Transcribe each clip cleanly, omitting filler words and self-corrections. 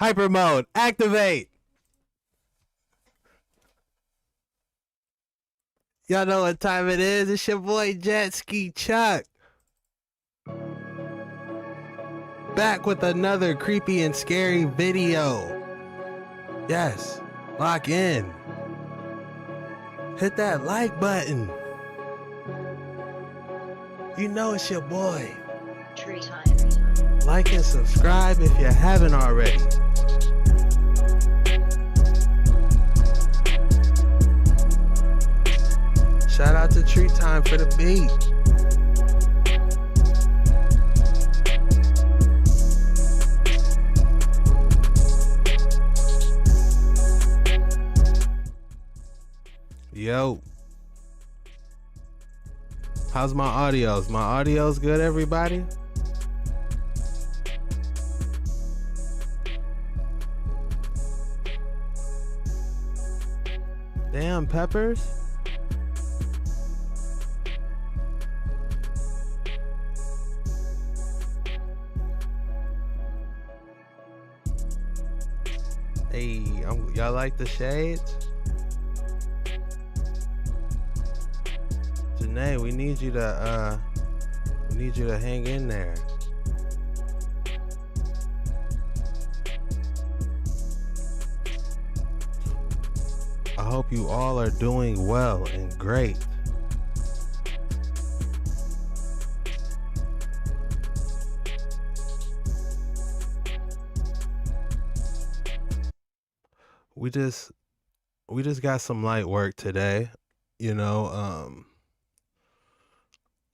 Hyper mode, activate. Y'all know what time it is. It's your boy Jet Ski Chuck. Back with another creepy and scary video. Yes, lock in. Hit that like button. You know it's your boy. TreeTime. Like and subscribe if you haven't already. Shout out to TreeTime for the beat. Yo. How's my audios? My audio's good, everybody? Damn, Peppers. Hey, y'all like the shades? Janae, we need you to hang in there. I hope you all are doing well and great. We just got some light work today, you know.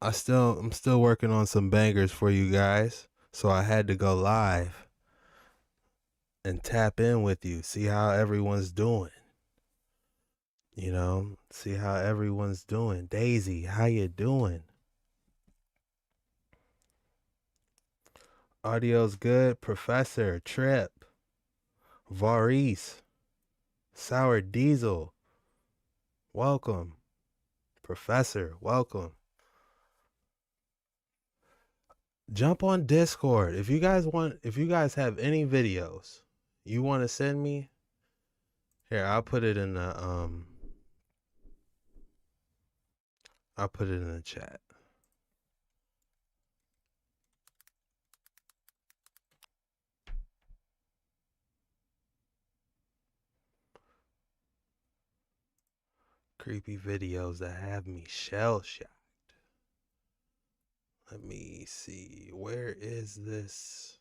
I'm still working on some bangers for you guys, so I had to go live and tap in with you, see how everyone's doing. You know, see how everyone's doing. Daisy, how you doing? Audio's good. Professor, Trip, Varis, Sour Diesel, welcome. Professor, welcome. Jump on Discord. If you guys have any videos you want to send me, here, I'll put it in the chat. Creepy videos that have me shell-shocked. Let me see. Where is this?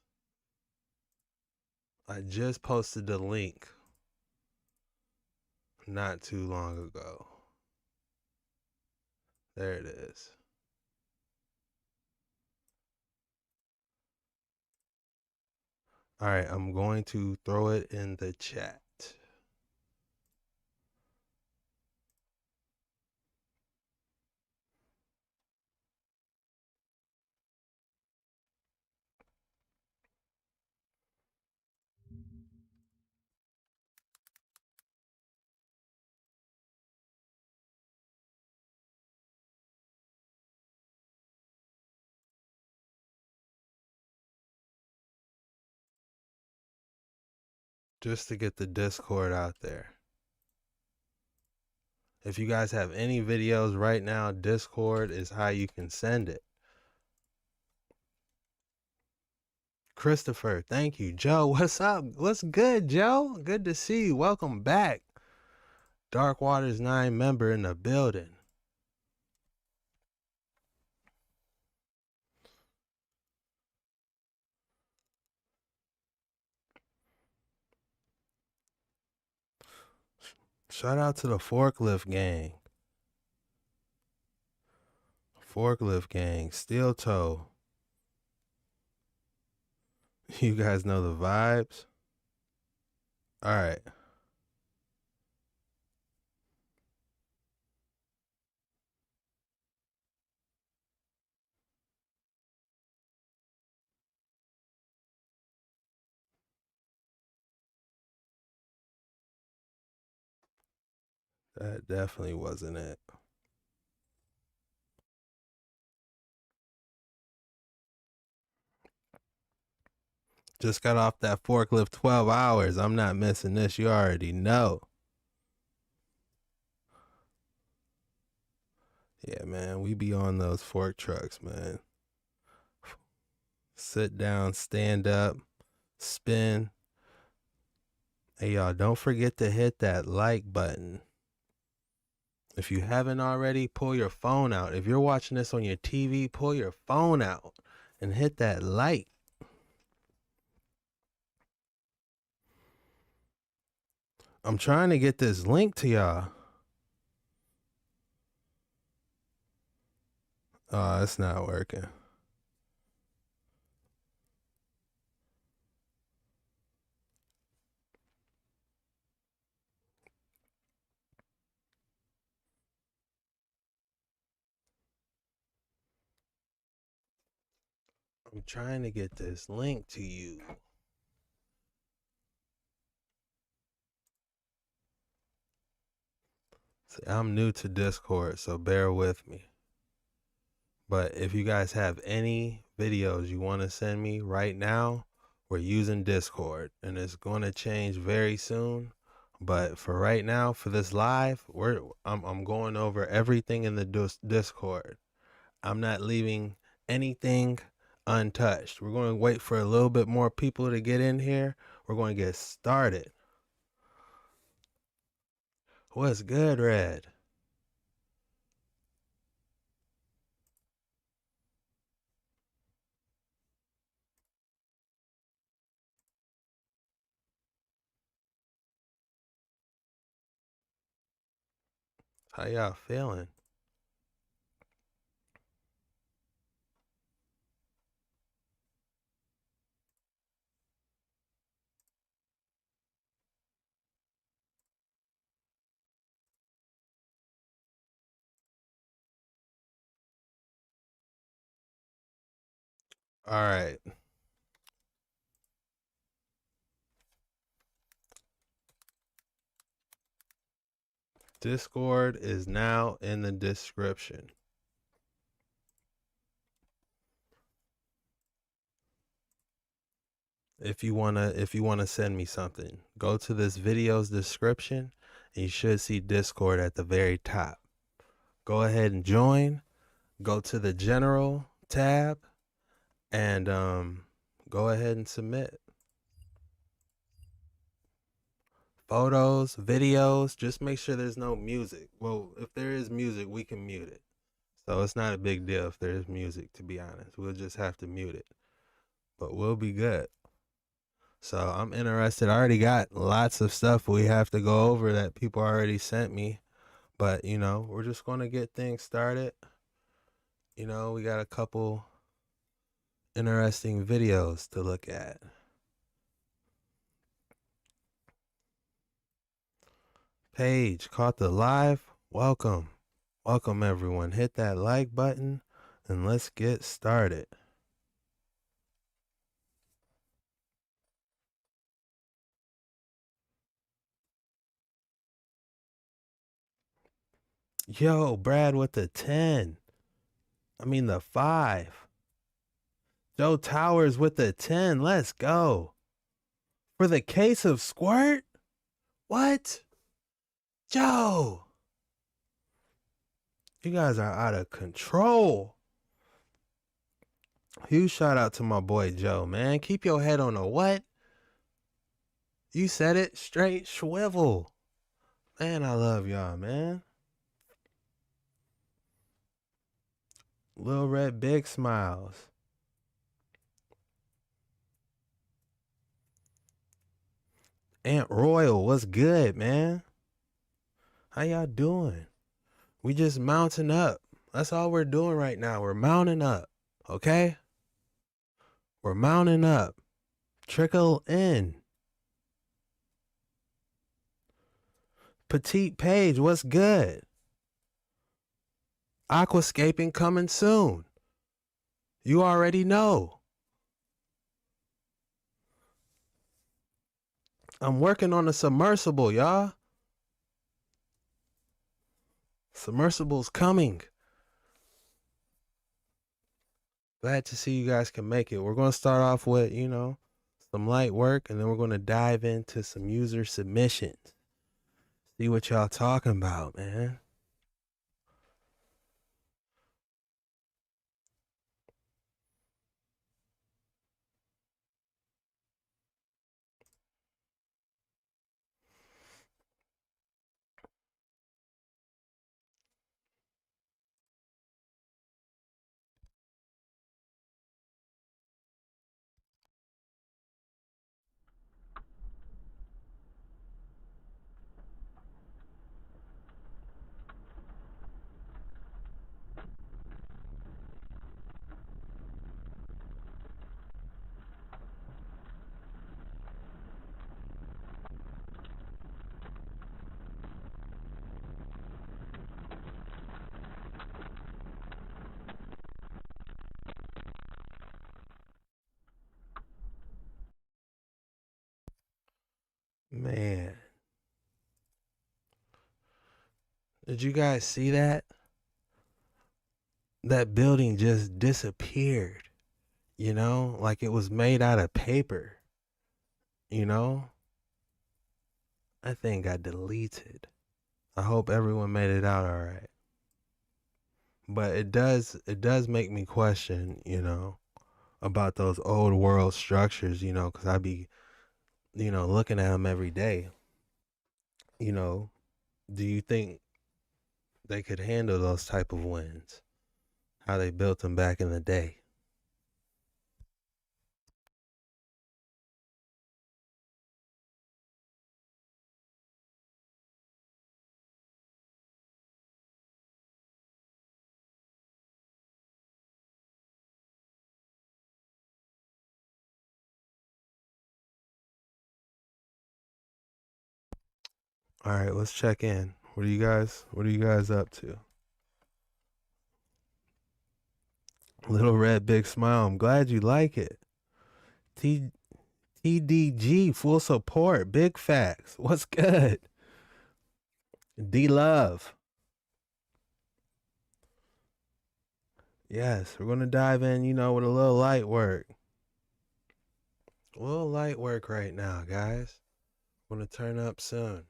I just posted the link not too long ago. There it is. All right, I'm going to throw it in the chat. Just to get the Discord out there. If you guys have any videos right now, Discord is how you can send it. Christopher, thank you. Joe, what's up? What's good, Joe? Good to see you. Welcome back. Dark Waters 9 member in the building. Shout out to the Forklift Gang. Forklift Gang, Steel Toe. You guys know the vibes? All right. That definitely wasn't it. Just got off that forklift 12 hours. I'm not missing this. You already know. Yeah, man, we be on those fork trucks, man. Sit down, stand up, spin. Hey, y'all, don't forget to hit that like button. If you haven't already, pull your phone out. If you're watching this on your TV, pull your phone out and hit that like. I'm trying to get this link to y'all. Oh, it's not working. I'm trying to get this link to you. See, I'm new to Discord, so bear with me. But if you guys have any videos you want to send me right now, we're using Discord, and it's going to change very soon. But for right now, for this live, I'm going over everything in the Discord. I'm not leaving anything untouched. We're going to wait for a little bit more people to get in here. We're going to get started. What's good, Red? How y'all feeling? All right. Discord is now in the description. If you wanna send me something, go to this video's description and you should see Discord at the very top. Go ahead and join. Go to the general tab and go ahead and submit. Photos, videos, just make sure there's no music. Well, if there is music, we can mute it. So it's not a big deal if there's music, to be honest. We'll just have to mute it. But we'll be good. So I'm interested. I already got lots of stuff we have to go over that people already sent me. But, we're just going to get things started. We got a couple interesting videos to look at. Paige caught the live. Welcome. Welcome, everyone. Hit that like button and let's get started. Yo, Brad with the 10. I mean the 5. Joe Towers with the 10. Let's go. For the case of squirt? What? Joe. You guys are out of control. Huge shout out to my boy Joe, man. Keep your head on a what? You said it, straight swivel. Man, I love y'all, man. Lil Red Big Smiles. Aunt Royal, what's good, man? How y'all doing? We just mounting up. That's all we're doing right now. We're mounting up, okay? We're mounting up. Trickle in. Petite Page, what's good? Aquascaping coming soon. You already know. I'm working on a submersible, y'all. Submersible's coming. Glad to see you guys can make it. We're going to start off with, some light work, and then we're going to dive into some user submissions. See what y'all talking about, man. Man, did you guys see that? That building just disappeared, you know, like it was made out of paper, you know? That thing got deleted. I hope everyone made it out all right. But it does make me question, you know, about those old world structures, you know, because I be, you know, looking at them every day. You know, do you think they could handle those type of winds? How they built them back in the day? All right, let's check in. What are you guys up to? Little red big smile. I'm glad you like it. T TDG full support. Big facts. What's good? D Love. Yes, we're gonna dive in, you know, with a little light work. A little light work right now, guys. Gonna turn up soon.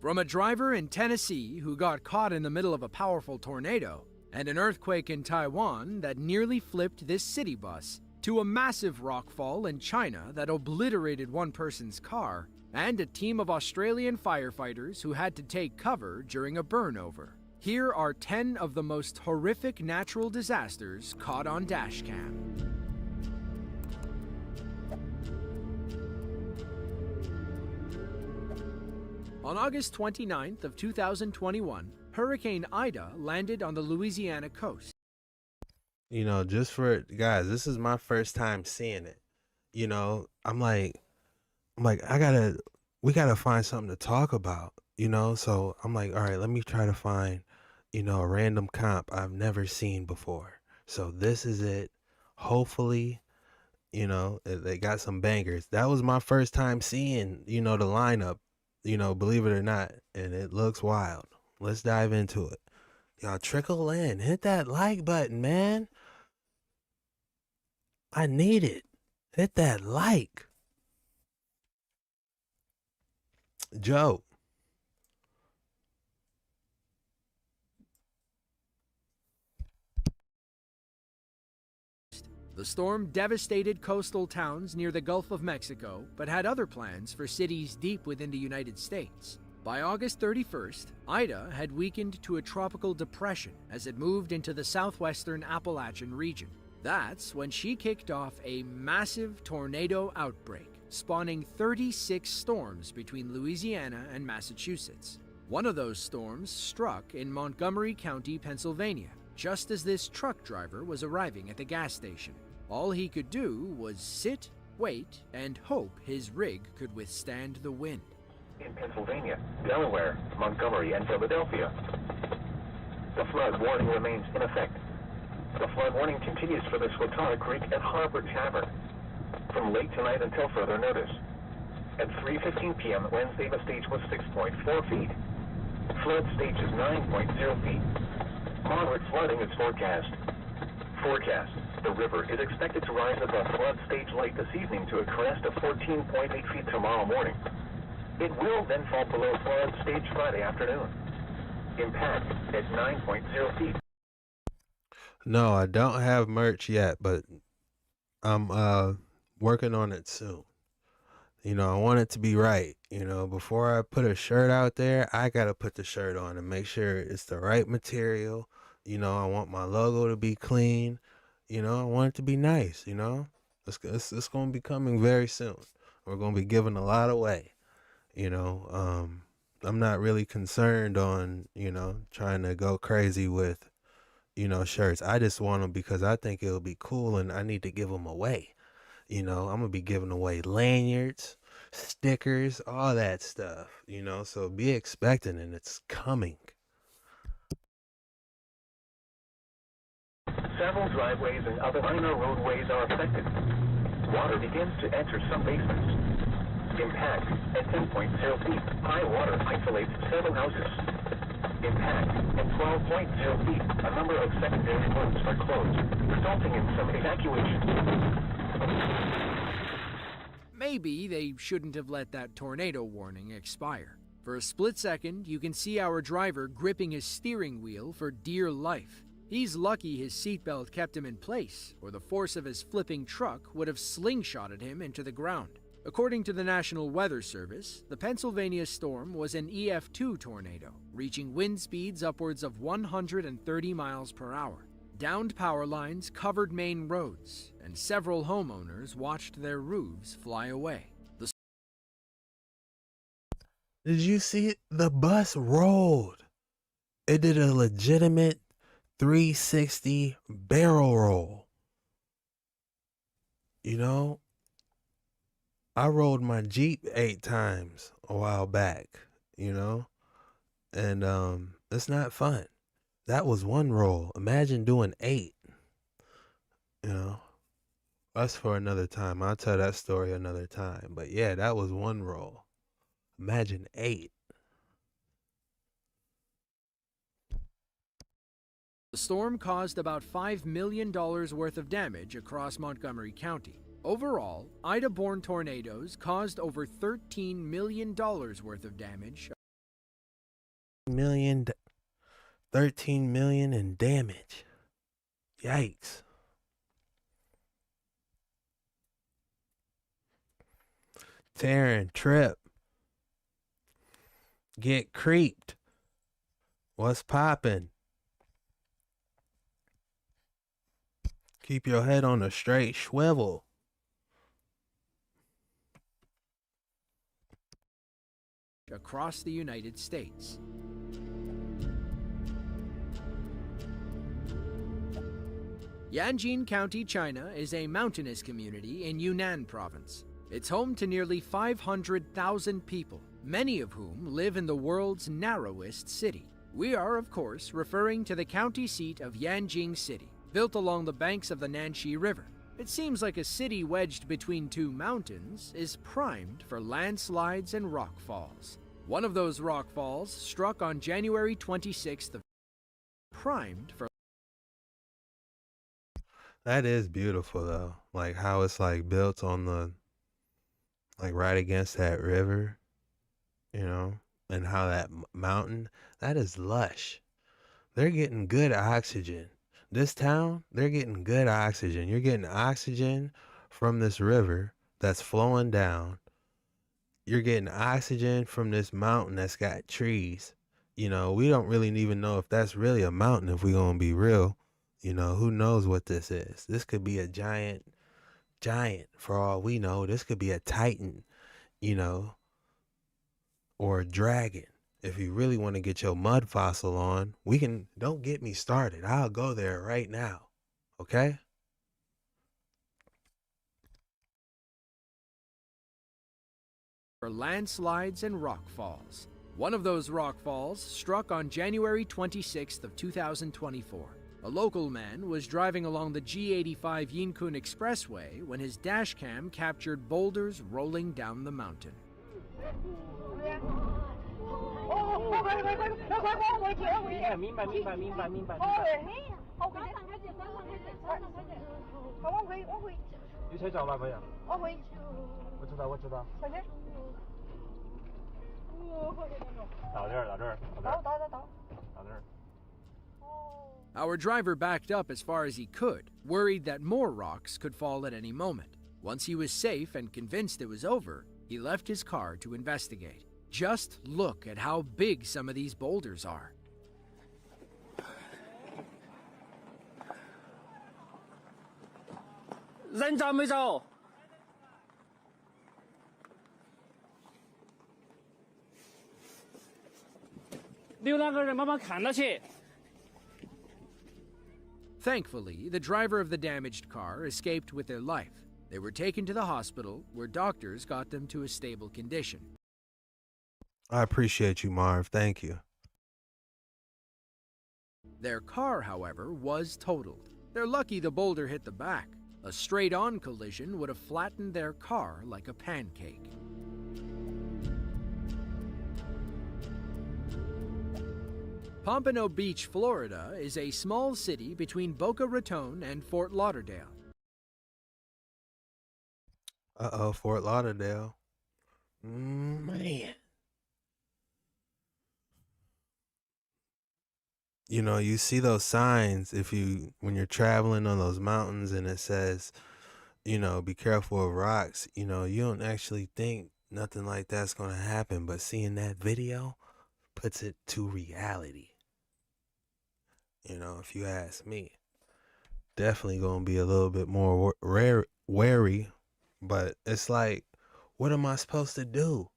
From a driver in Tennessee who got caught in the middle of a powerful tornado, and an earthquake in Taiwan that nearly flipped this city bus, to a massive rockfall in China that obliterated one person's car, and a team of Australian firefighters who had to take cover during a burnover. Here are 10 of the most horrific natural disasters caught on dashcam. On August 29th of 2021, Hurricane Ida landed on the Louisiana coast. You know, just for guys, this is my first time seeing it. You know, I'm like, we gotta find something to talk about, you know? So I'm like, all right, let me try to find, you know, a random comp I've never seen before. So this is it. Hopefully, you know, they got some bangers. That was my first time seeing, you know, the lineup, you know, believe it or not, and it looks wild. Let's dive into it. Y'all trickle in. Hit that like button, man. I need it. Hit that like. Joe. The storm devastated coastal towns near the Gulf of Mexico, but had other plans for cities deep within the United States. By August 31st, Ida had weakened to a tropical depression as it moved into the southwestern Appalachian region. That's when she kicked off a massive tornado outbreak, spawning 36 storms between Louisiana and Massachusetts. One of those storms struck in Montgomery County, Pennsylvania, just as this truck driver was arriving at the gas station. All he could do was sit, wait, and hope his rig could withstand the wind. In Pennsylvania, Delaware, Montgomery, and Philadelphia, the flood warning remains in effect. The flood warning continues for the Swatara Creek and Harbor Tavern. from late tonight until further notice. At 3:15 p.m. Wednesday, the stage was 6.4 feet. Flood stage is 9.0 feet. Moderate flooding is forecast. Forecast. The river is expected to rise above flood stage late this evening to a crest of 14.8 feet tomorrow morning. It will then fall below flood stage Friday afternoon. Impact at 9.0 feet. No, I don't have merch yet, but I'm working on it soon. You know, I want it to be right. You know, before I put a shirt out there, I gotta put the shirt on and make sure it's the right material. You know, I want my logo to be clean. You know, I want it to be nice. You know, it's going to be coming very soon. We're going to be giving a lot away. You know, I'm not really concerned on, you know, trying to go crazy with, you know, shirts. I just want them because I think it'll be cool and I need to give them away. You know, I'm going to be giving away lanyards, stickers, all that stuff, you know, so be expecting and it's coming. Several driveways and other minor roadways are affected. Water begins to enter some basements. Impact at 10.0 feet. High water isolates several houses. Impact at 12.0 feet. A number of secondary roads are closed, resulting in some evacuation. Maybe they shouldn't have let that tornado warning expire. For a split second, you can see our driver gripping his steering wheel for dear life. He's lucky his seatbelt kept him in place, or the force of his flipping truck would have slingshotted him into the ground. According to the National Weather Service, the Pennsylvania storm was an EF2 tornado, reaching wind speeds upwards of 130 miles per hour. Downed power lines covered main roads, and several homeowners watched their roofs fly away. Did you see it? The bus rolled. It did a legitimate 360 barrel roll. You know, I rolled my Jeep 8 times a while back, you know, and it's not fun. That was one roll. Imagine doing 8. You know, that's for another time. I'll tell that story another time. But yeah, that was one roll. Imagine 8. The storm caused about $5 million worth of damage across Montgomery County. Overall, Ida-borne tornadoes caused over $13 million worth of damage. 13 million in damage. Yikes. Taryn, Trip. Get creeped. What's poppin'? Keep your head on a straight swivel. Across the United States. Yanjin County, China is a mountainous community in Yunnan province. It's home to nearly 500,000 people, many of whom live in the world's narrowest city. We are, of course, referring to the county seat of Yanjing City, built along the banks of the Nanxi River. It seems like a city wedged between two mountains is primed for landslides and rockfalls. One of those rockfalls struck on January 26th of primed for. That is beautiful though. Like how it's like built on the, like right against that river, you know, and how that mountain, that is lush. They're getting good oxygen. This town, they're getting good oxygen. You're getting oxygen from this river that's flowing down. You're getting oxygen from this mountain that's got trees. You know, we don't really even know if that's really a mountain if we're going to be real. You know, who knows what this is? This could be a giant for all we know. This could be a titan, you know, or a dragon. If you really want to get your mud fossil on, we can, don't get me started. I'll go there right now. Okay? For landslides and rockfalls. One of those rockfalls struck on January 26th of 2024. A local man was driving along the G85 Yinkun Expressway when his dashcam captured boulders rolling down the mountain. Our driver backed up as far as he could, worried that more rocks could fall at any moment. Once he was safe and convinced it was over, he left his car to investigate. Just look at how big some of these boulders are. Thankfully, the driver of the damaged car escaped with their life. They were taken to the hospital, where doctors got them to a stable condition. I appreciate you, Marv. Thank you. Their car, however, was totaled. They're lucky the boulder hit the back. A straight-on collision would have flattened their car like a pancake. Pompano Beach, Florida, is a small city between Boca Raton and Fort Lauderdale. Uh-oh, Fort Lauderdale. Man. You know, you see those signs when you're traveling on those mountains and it says, you know, be careful of rocks. You know, you don't actually think nothing like that's going to happen, but seeing that video puts it to reality. You know, if you ask me, definitely going to be a little bit more wary, but it's like, what am I supposed to do?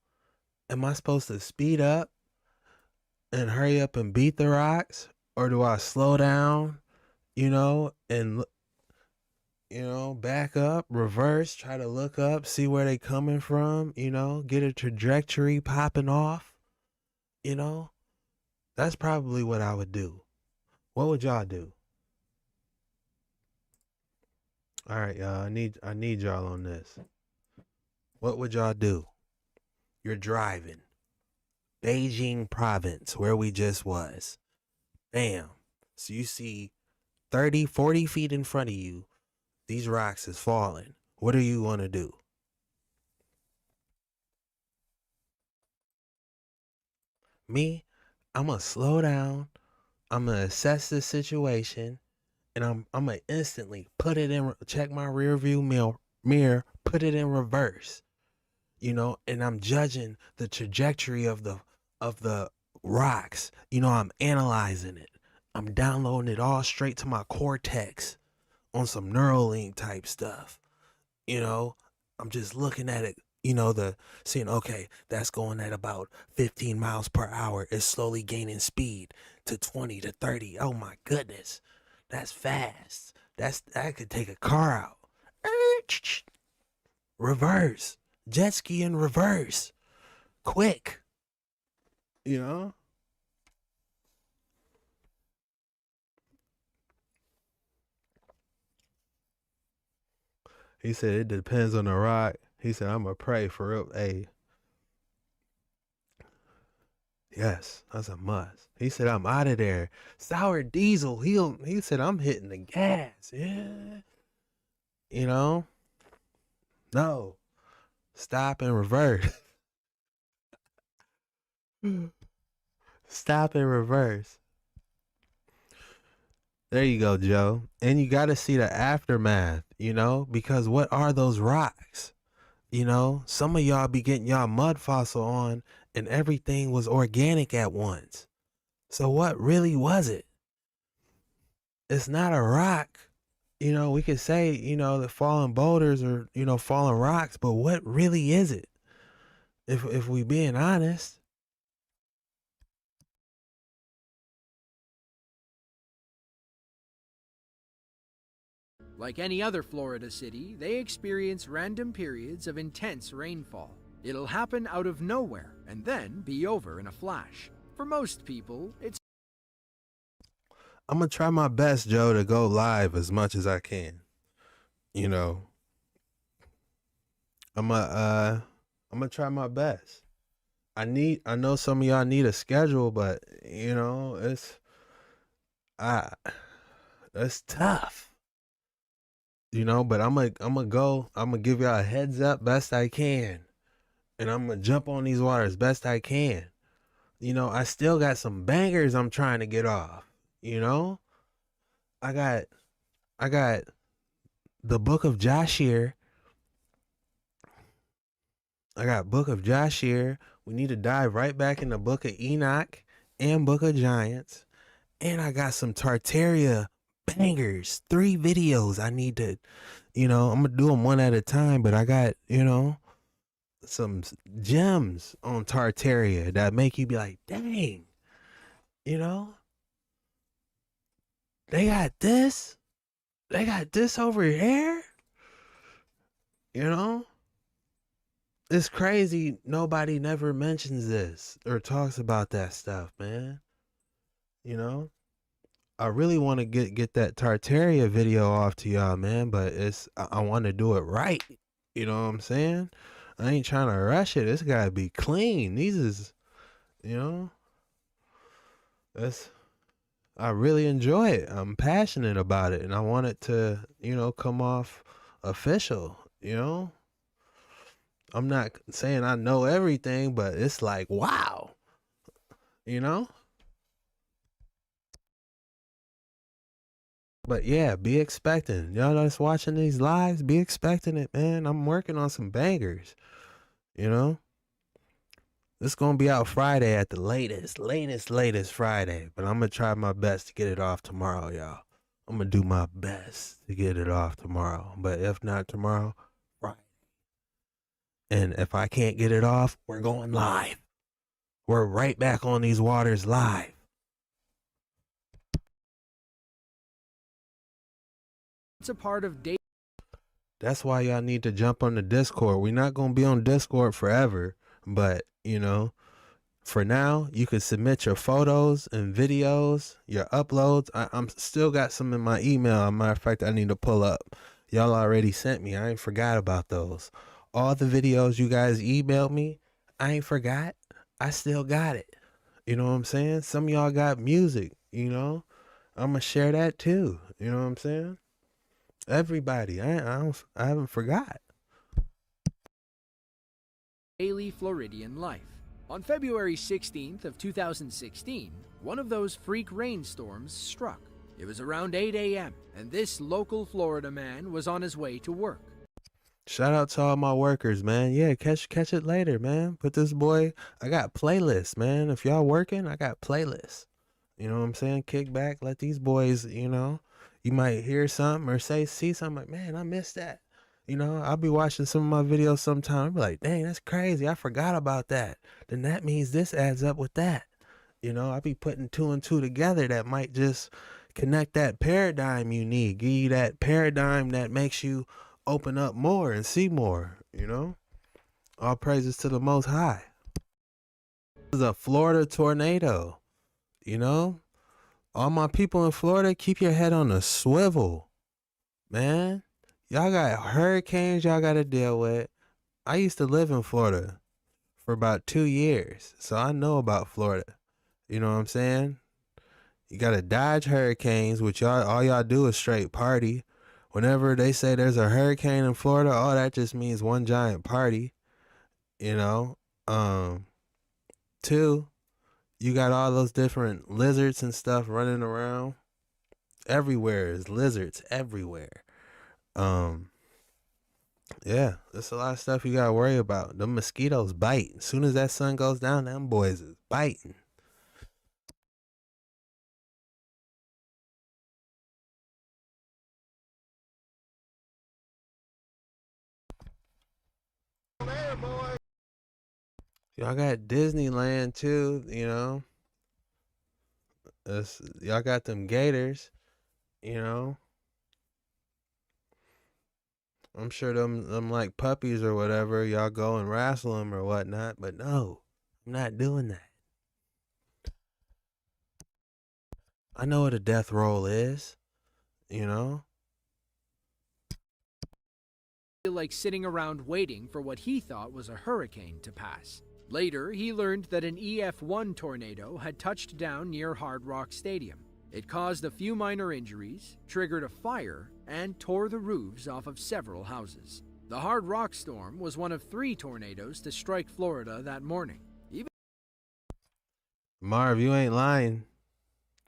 Am I supposed to speed up and hurry up and beat the rocks? Or do I slow down, you know, and, you know, back up, reverse, try to look up, see where they coming from, you know, get a trajectory popping off, you know? That's probably what I would do. What would y'all do? All right, y'all, I need y'all on this. What would y'all do? You're driving. Beijing province, where we just was. Bam. So you see 30, 40 feet in front of you, these rocks is falling. What are you going to do? Me, I'm going to slow down. I'm going to assess the situation. And I'm going to instantly put it in, check my rear view mirror, put it in reverse. You know, and I'm judging the trajectory of the rocks. You know, I'm analyzing it. I'm downloading it all straight to my cortex on some Neuralink type stuff. You know, I'm just looking at it, you know, seeing, okay, that's going at about 15 miles per hour. It's slowly gaining speed to 20 to 30. Oh my goodness. That's fast. That could take a car out. Reverse. Jet ski in reverse. Quick. You know? He said it depends on the rock. He said, I'm going to pray for real. Hey. Yes, that's a must. He said, I'm out of there. Sour diesel. He said, I'm hitting the gas. Yeah. You know? No. Stop and reverse. Stop and reverse. There you go, Joe. And you got to see the aftermath, you know, because what are those rocks? You know, some of y'all be getting y'all mud fossil on and everything was organic at once. So what really was it? It's not a rock. You know, we could say, you know, the falling boulders or, you know, falling rocks, but what really is it? If we being honest. Like any other Florida city, they experience random periods of intense rainfall. It'll happen out of nowhere and then be over in a flash. For most people, it's... I'm gonna try my best, Joe, to go live as much as I can. You know, I'm gonna try my best. I know some of y'all need a schedule, but you know, I it's tough. You know, but I'm gonna give y'all a heads up best I can. And I'm gonna jump on these waters best I can. You know, I still got some bangers I'm trying to get off. You know? I got the book of Joshua. I got book of Joshua. We need to dive right back in the book of Enoch and book of Giants. And I got some Tartaria bangers. 3 videos I need to, you know, I'm gonna do them one at a time, but I got, you know, some gems on Tartaria that make you be like, dang, you know, they got this over here, you know. It's crazy nobody never mentions this or talks about that stuff, man. You know, I really want to get that Tartaria video off to y'all, man, but I want to do it right. You know what I'm saying? I ain't trying to rush it. It's gotta be clean. These is, you know, I really enjoy it. I'm passionate about it, and I want it to, you know, come off official. You know, I'm not saying I know everything, but it's like, wow, you know. But yeah, be expecting. Y'all that's watching these lives, be expecting it, man. I'm working on some bangers, you know. It's gonna be out Friday at the latest Friday. But I'm gonna try my best to get it off tomorrow, y'all. I'm gonna do my best to get it off tomorrow. But if not tomorrow, Friday. And if I can't get it off, we're going live. We're right back on these waters live. It's a part of day. That's why y'all need to jump on the Discord. We're not gonna be on Discord forever, but you know, for now, you can submit your photos and videos, your uploads. I'm still got some in my email. As a matter of fact, I need to pull up. Y'all already sent me. I ain't forgot about those. All the videos you guys emailed me, I ain't forgot. I still got it. You know what I'm saying? Some of y'all got music, you know. I'm gonna share that too. You know what I'm saying? Everybody, I haven't forgot. Daily Floridian life. On February 16th of 2016, one of those freak rainstorms struck. It was around 8 a.m., and this local Florida man was on his way to work. Shout out to all my workers, man. Yeah, catch it later, man. Put this boy, I got playlists, man. If y'all working, I got playlists. You know what I'm saying? Kick back, let these boys, you know, you might hear something or see something like, man, I missed that. You know, I'll be watching some of my videos sometime. I'll be like, dang, that's crazy. I forgot about that. Then that means this adds up with that. You know, I'll be putting 2 and 2 together that might just connect that paradigm you need. Give you that paradigm that makes you open up more and see more, you know? All praises to the Most High. This is a Florida tornado, you know? All my people in Florida, keep your head on a swivel, man. Y'all got hurricanes y'all got to deal with. I used to live in Florida for about 2 years, so I know about Florida. You know what I'm saying? You got to dodge hurricanes, which all y'all do is straight party. Whenever they say there's a hurricane in Florida, all that just means one giant party, you know? 2, you got all those different lizards and stuff running around. Everywhere is lizards everywhere. Yeah, there's a lot of stuff you gotta worry about. The mosquitoes bite. As soon as that sun goes down, them boys is biting. Y'all got Disneyland too, you know. Y'all got them gators, you know. I'm sure them like puppies or whatever, y'all go and wrestle them or whatnot, but no, I'm not doing that. I know what a death roll is, you know? Like sitting around waiting for what he thought was a hurricane to pass. Later, he learned that an EF1 tornado had touched down near Hard Rock Stadium. It caused a few minor injuries, triggered a fire, and tore the roofs off of several houses. The Hard Rock storm was one of 3 tornadoes to strike Florida that morning. Marv, you ain't lying.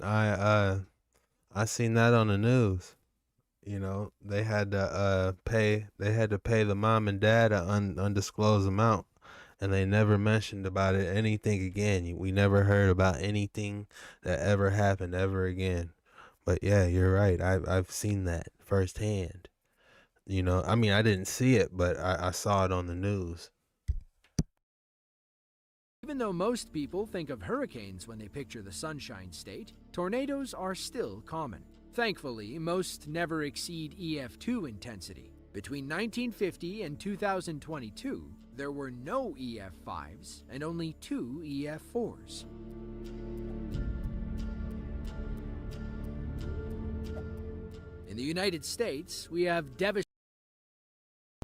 I seen that on the news. You know, they had to pay the mom and dad an undisclosed amount, and they never mentioned about it anything again. We never heard about anything that ever happened ever again. But yeah, you're right. I've seen that firsthand. You know, I mean, I didn't see it, but I saw it on the news. Even though most people think of hurricanes when they picture the Sunshine State, tornadoes are still common. Thankfully, most never exceed EF2 intensity. Between 1950 and 2022, there were no EF5s and only 2 EF4s. In the United States, we have devastating.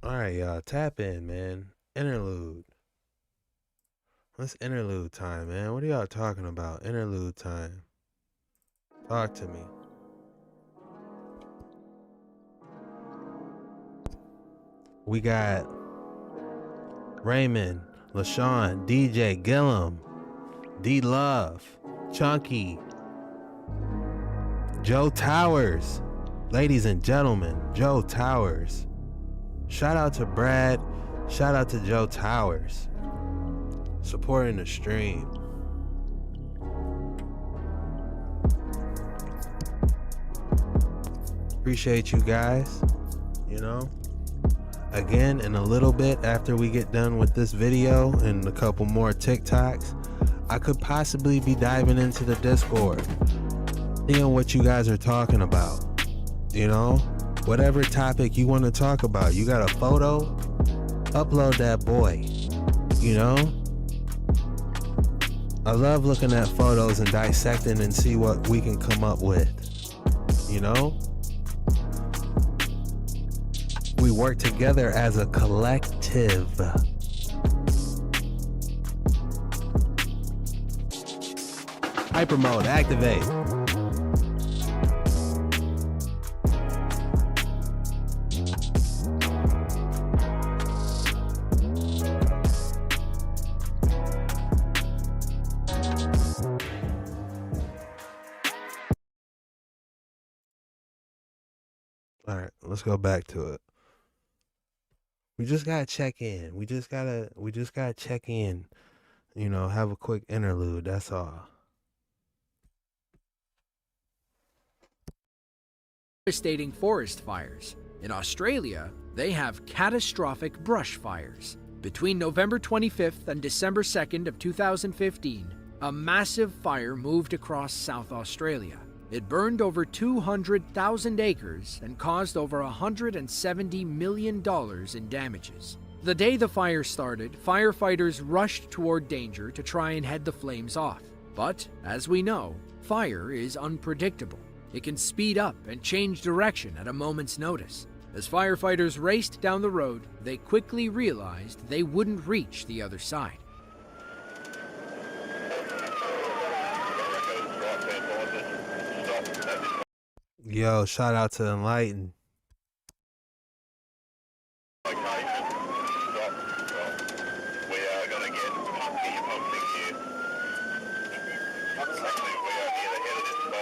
Alright, y'all, tap in, man. Interlude. What's interlude time, man? What are y'all talking about? Interlude time. Talk to me. We got Raymond, LaShawn, DJ, Gillum, D-Love, Chunky, Joe Towers. Ladies and gentlemen, Joe Towers. Shout out to Brad. Shout out to Joe Towers. Supporting the stream. Appreciate you guys. You know, again, in a little bit after we get done with this video and a couple more TikToks, I could possibly be diving into the Discord, seeing what you guys are talking about. You know, whatever topic you want to talk about. You got a photo? Upload that boy. You know? I love looking at photos and dissecting and see what we can come up with. You know? We work together as a collective. Hyper mode, activate. All right, let's go back to it. We just gotta check in. We just gotta check in. You know, have a quick interlude. That's all. Devastating forest fires. In Australia, they have catastrophic brush fires. Between November 25th and December 2nd of 2015, a massive fire moved across South Australia. It burned over 200,000 acres and caused over $170 million in damages. The day the fire started, firefighters rushed toward danger to try and head the flames off. But, as we know, fire is unpredictable. It can speed up and change direction at a moment's notice. As firefighters raced down the road, they quickly realized they wouldn't reach the other side. Yo, shout out to Enlighten.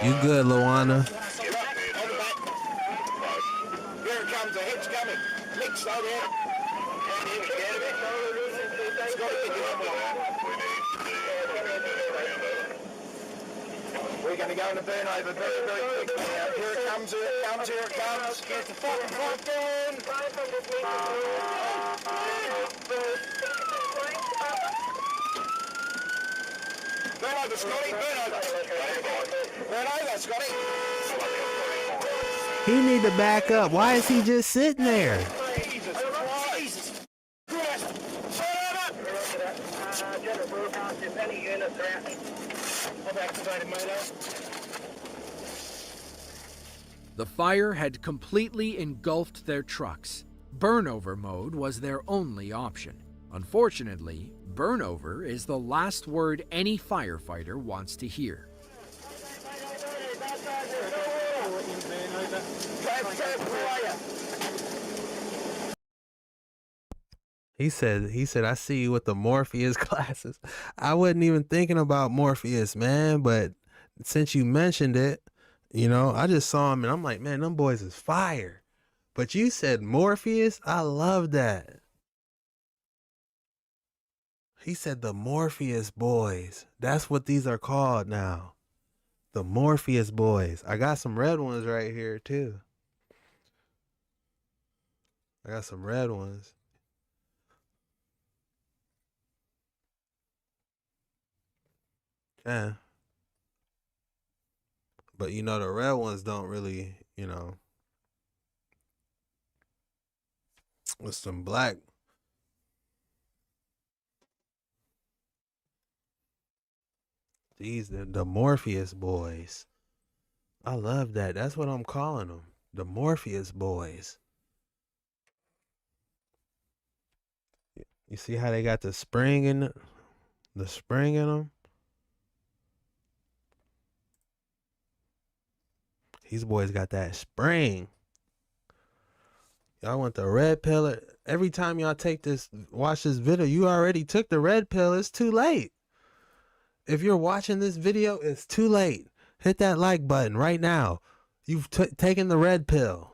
You good, Luana? Here it comes, the head's coming. Nick, slow down. We're going to go into Burnover very, very quickly now. Here it comes, here it comes, here it comes. Get the fucking front down. Burnover, Scotty, Burnover. Burnover, Scotty. He need to back up. Why is he just sitting there? Jesus Christ. Christ. Shut up. I've activated Moto. The fire had completely engulfed their trucks. Burnover mode was their only option. Unfortunately, burnover is the last word any firefighter wants to hear. He said, I see you with the Morpheus glasses. I wasn't even thinking about Morpheus, man, but since you mentioned it, you know, I just saw him and I'm like, man, them boys is fire. But you said Morpheus? I love that. He said the Morpheus boys. That's what these are called now. The Morpheus boys. I got some red ones right here too. I got some red ones. Yeah. But you know, the red ones don't really, you know, with some black. These the Morpheus boys. I love that. That's what I'm calling them. The Morpheus boys. You see how they got the spring in them? These boys got that spring. Y'all want the red pill. Every time y'all watch this video, you already took the red pill. It's too late. If you're watching this video, it's too late. Hit that like button right now. You've taken the red pill.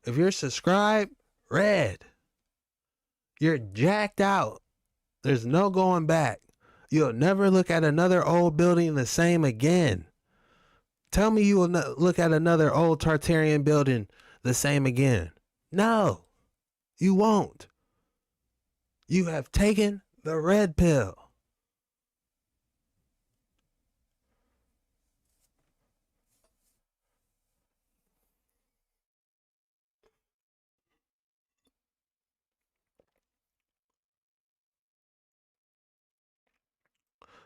If you're subscribed, red. You're jacked out. There's no going back. You'll never look at another old building the same again. Tell me you will look at another old Tartarian building the same again. No, you won't. You have taken the red pill.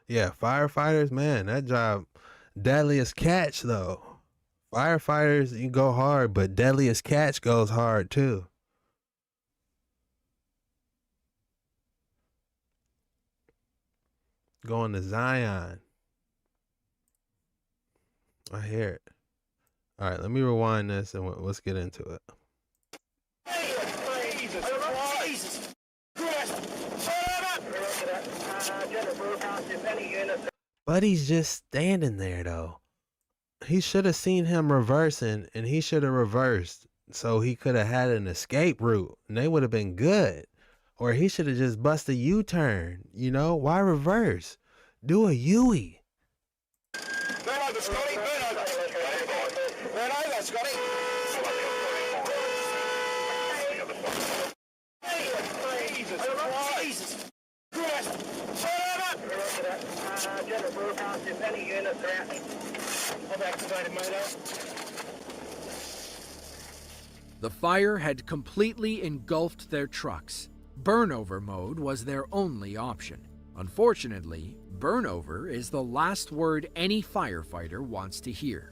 Yeah, firefighters, man, that job, deadliest catch though. Firefighters, you go hard, but deadliest catch goes hard too. Going to Zion. I hear it. All right, let me rewind this and let's get into it. Buddy's just standing there though. He should have seen him reversing and he should have reversed so he could have had an escape route and they would have been good. Or he should have just busted a U-turn. You know, why reverse? Do a U-ey. Burnover, Scotty, burnover. Burnover, Scotty. Jesus Christ. I've activated motor. The fire had completely engulfed their trucks. Burnover mode was their only option. Unfortunately, burnover is the last word any firefighter wants to hear.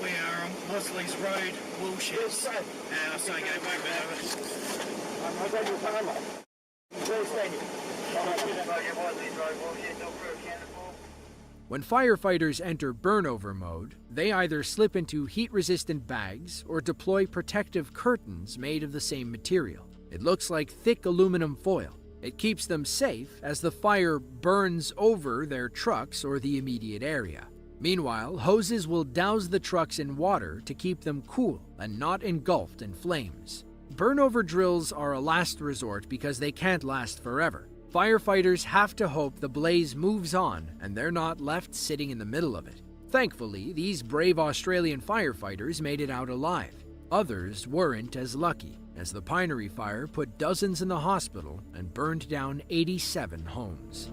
We are on Mosley's Road, Woolships. I say go wait When firefighters enter burnover mode, they either slip into heat-resistant bags or deploy protective curtains made of the same material. It looks like thick aluminum foil. It keeps them safe as the fire burns over their trucks or the immediate area. Meanwhile, hoses will douse the trucks in water to keep them cool and not engulfed in flames. Burnover drills are a last resort because they can't last forever. Firefighters have to hope the blaze moves on and they're not left sitting in the middle of it. Thankfully, these brave Australian firefighters made it out alive. Others weren't as lucky, as the pinery fire put dozens in the hospital and burned down 87 homes.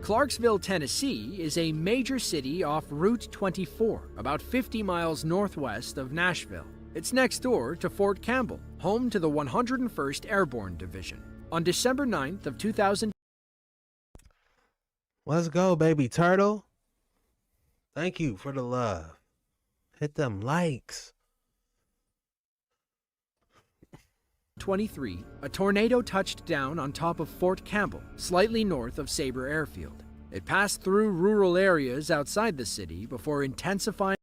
Clarksville, Tennessee is a major city off Route 24, about 50 miles northwest of Nashville. It's next door to Fort Campbell, home to the 101st Airborne Division. On December 9th of 2000. Let's go, baby turtle. Thank you for the love. Hit them likes. 23, a tornado touched down on top of Fort Campbell, slightly north of Sabre Airfield. It passed through rural areas outside the city before intensifying.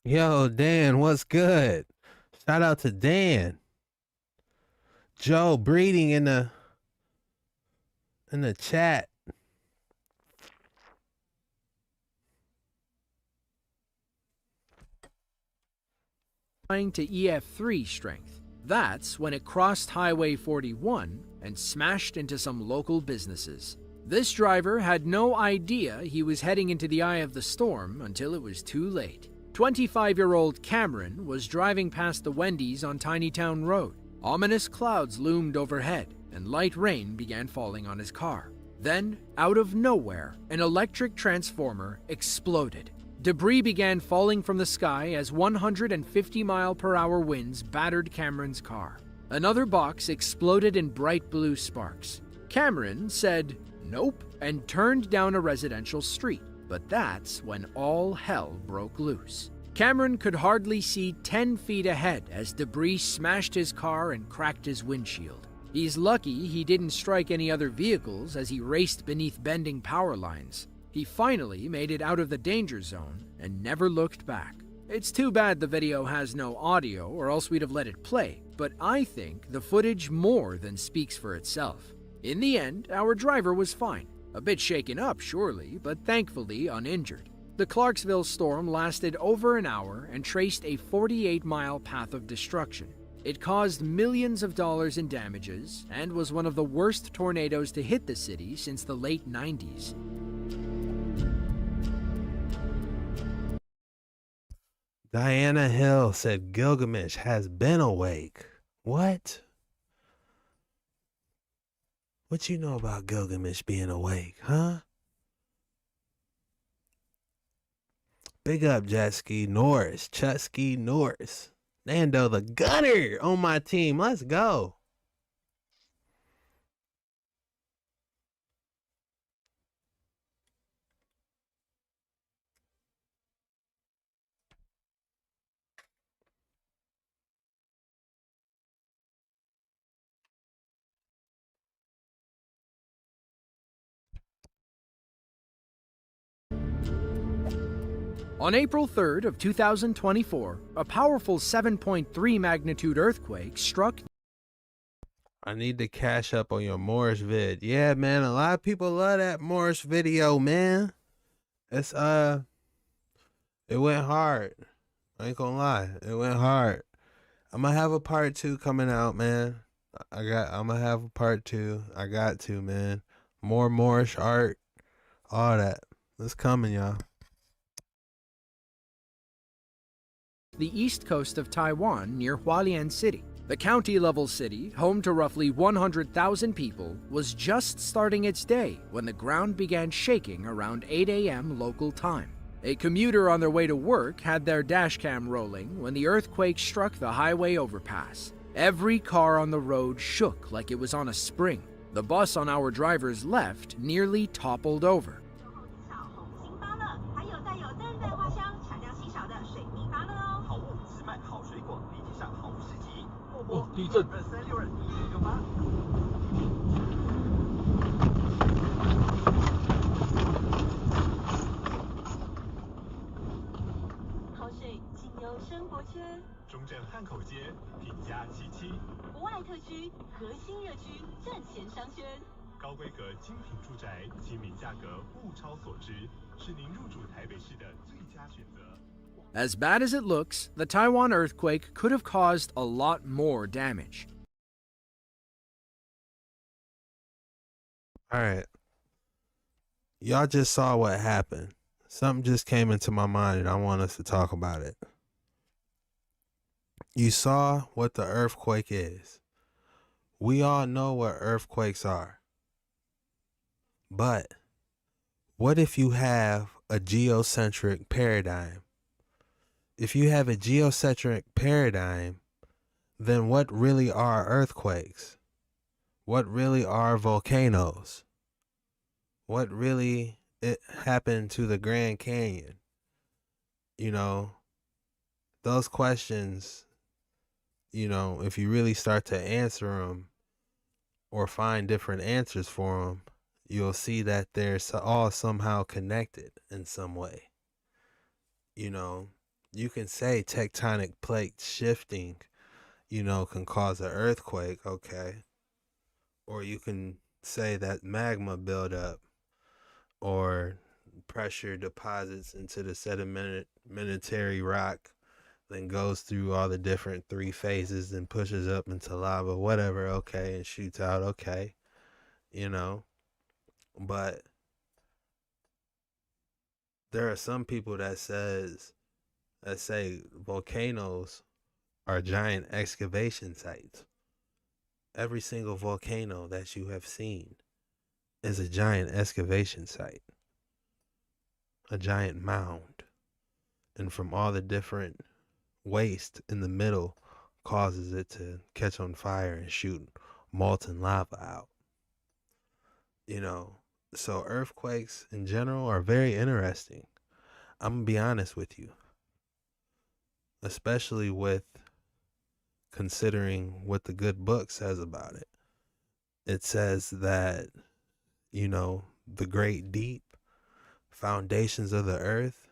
Yo, Dan, what's good? Shout out to Dan. Joe breeding in the chat. To EF3 strength. That's when it crossed Highway 41 and smashed into some local businesses. This driver had no idea he was heading into the eye of the storm until it was too late. 25-year-old Cameron was driving past the Wendy's on Tinytown Road. Ominous clouds loomed overhead, and light rain began falling on his car. Then, out of nowhere, an electric transformer exploded. Debris began falling from the sky as 150-mile-per-hour winds battered Cameron's car. Another box exploded in bright blue sparks. Cameron said, "Nope," and turned down a residential street. But that's when all hell broke loose. Cameron could hardly see 10 feet ahead as debris smashed his car and cracked his windshield. He's lucky he didn't strike any other vehicles as he raced beneath bending power lines. He finally made it out of the danger zone and never looked back. It's too bad the video has no audio, or else we'd have let it play, but I think the footage more than speaks for itself. In the end, our driver was fine. A bit shaken up, surely, but thankfully uninjured. The Clarksville storm lasted over an hour and traced a 48-mile path of destruction. It caused millions of dollars in damages and was one of the worst tornadoes to hit the city since the late 90s. Diana Hill said Gilgamesh has been awake. What? What you know about Gilgamesh being awake, huh? Big up Jetski Norris, Chusky Norris. Nando the Gunner on my team. Let's go. On April 3rd of 2024, a powerful 7.3 magnitude earthquake struck. I need to cash up on your Morris vid. Yeah, man, a lot of people love that Morris video, man. It's it went hard. I ain't gonna lie, it went hard. I'm gonna have a part 2 coming out, man. I'm gonna have a part 2. I got to, man. More Morris art, all that. It's coming, y'all. The east coast of Taiwan near Hualien City. The county-level city, home to roughly 100,000 people, was just starting its day when the ground began shaking around 8 a.m. local time. A commuter on their way to work had their dashcam rolling when the earthquake struck the highway overpass. Every car on the road shook like it was on a spring. The bus on our driver's left nearly toppled over. As bad as it looks, the Taiwan earthquake could have caused a lot more damage. All right. Y'all just saw what happened. Something just came into my mind and I want us to talk about it. You saw what the earthquake is. We all know what earthquakes are. But what if you have a geocentric paradigm? If you have a geocentric paradigm, then what really are earthquakes? What really are volcanoes? What really happened to the Grand Canyon? Those questions, if you really start to answer them or find different answers for them, you'll see that they're all somehow connected in some way. You can say tectonic plate shifting, can cause an earthquake, okay? Or you can say that magma buildup or pressure deposits into the sedimentary rock, then goes through all the different 3 phases and pushes up into lava, whatever, okay, and shoots out, okay, But there are some people that say volcanoes are giant excavation sites. Every single volcano that you have seen is a giant excavation site, a giant mound. And from all the different waste in the middle causes it to catch on fire and shoot molten lava out. So earthquakes in general are very interesting. I'm going to be honest with you, especially with considering what the good book says about it. It says that, the great deep foundations of the earth,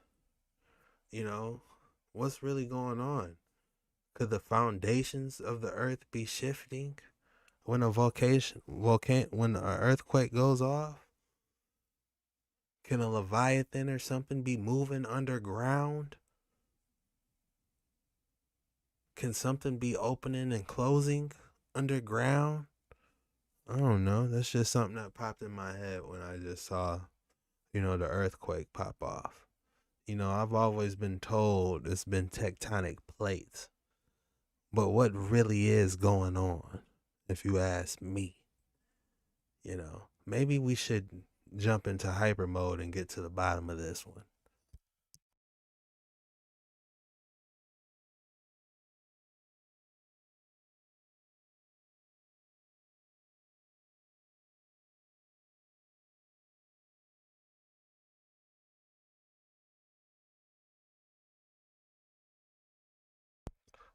what's really going on? Could the foundations of the earth be shifting when when an earthquake goes off? Can a leviathan or something be moving underground? Can something be opening and closing underground? I don't know. That's just something that popped in my head when I just saw, the earthquake pop off. I've always been told it's been tectonic plates. But what really is going on, if you ask me? Maybe we should jump into hyper mode and get to the bottom of this one.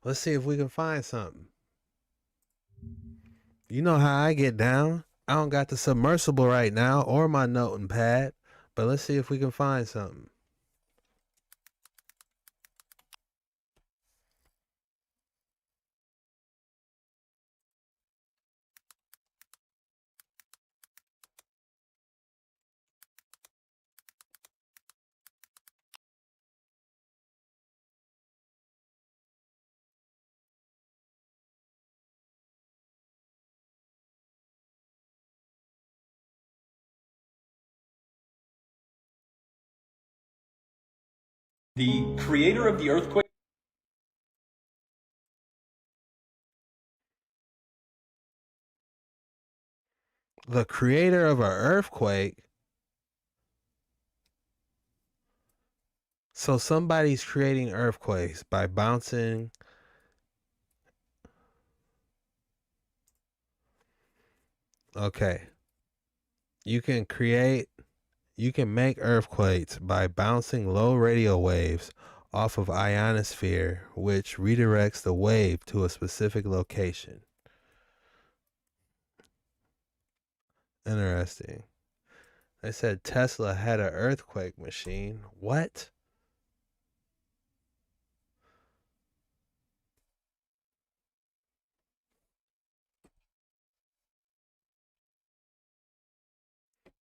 Let's see if we can find something. You know how I get down. I don't got the submersible right now or my noting pad, but let's see if we can find something. The creator of the earthquake. The creator of an earthquake. So somebody's creating earthquakes by bouncing. Okay. You can make earthquakes by bouncing low radio waves off of ionosphere, which redirects the wave to a specific location. Interesting. They said Tesla had an earthquake machine. What?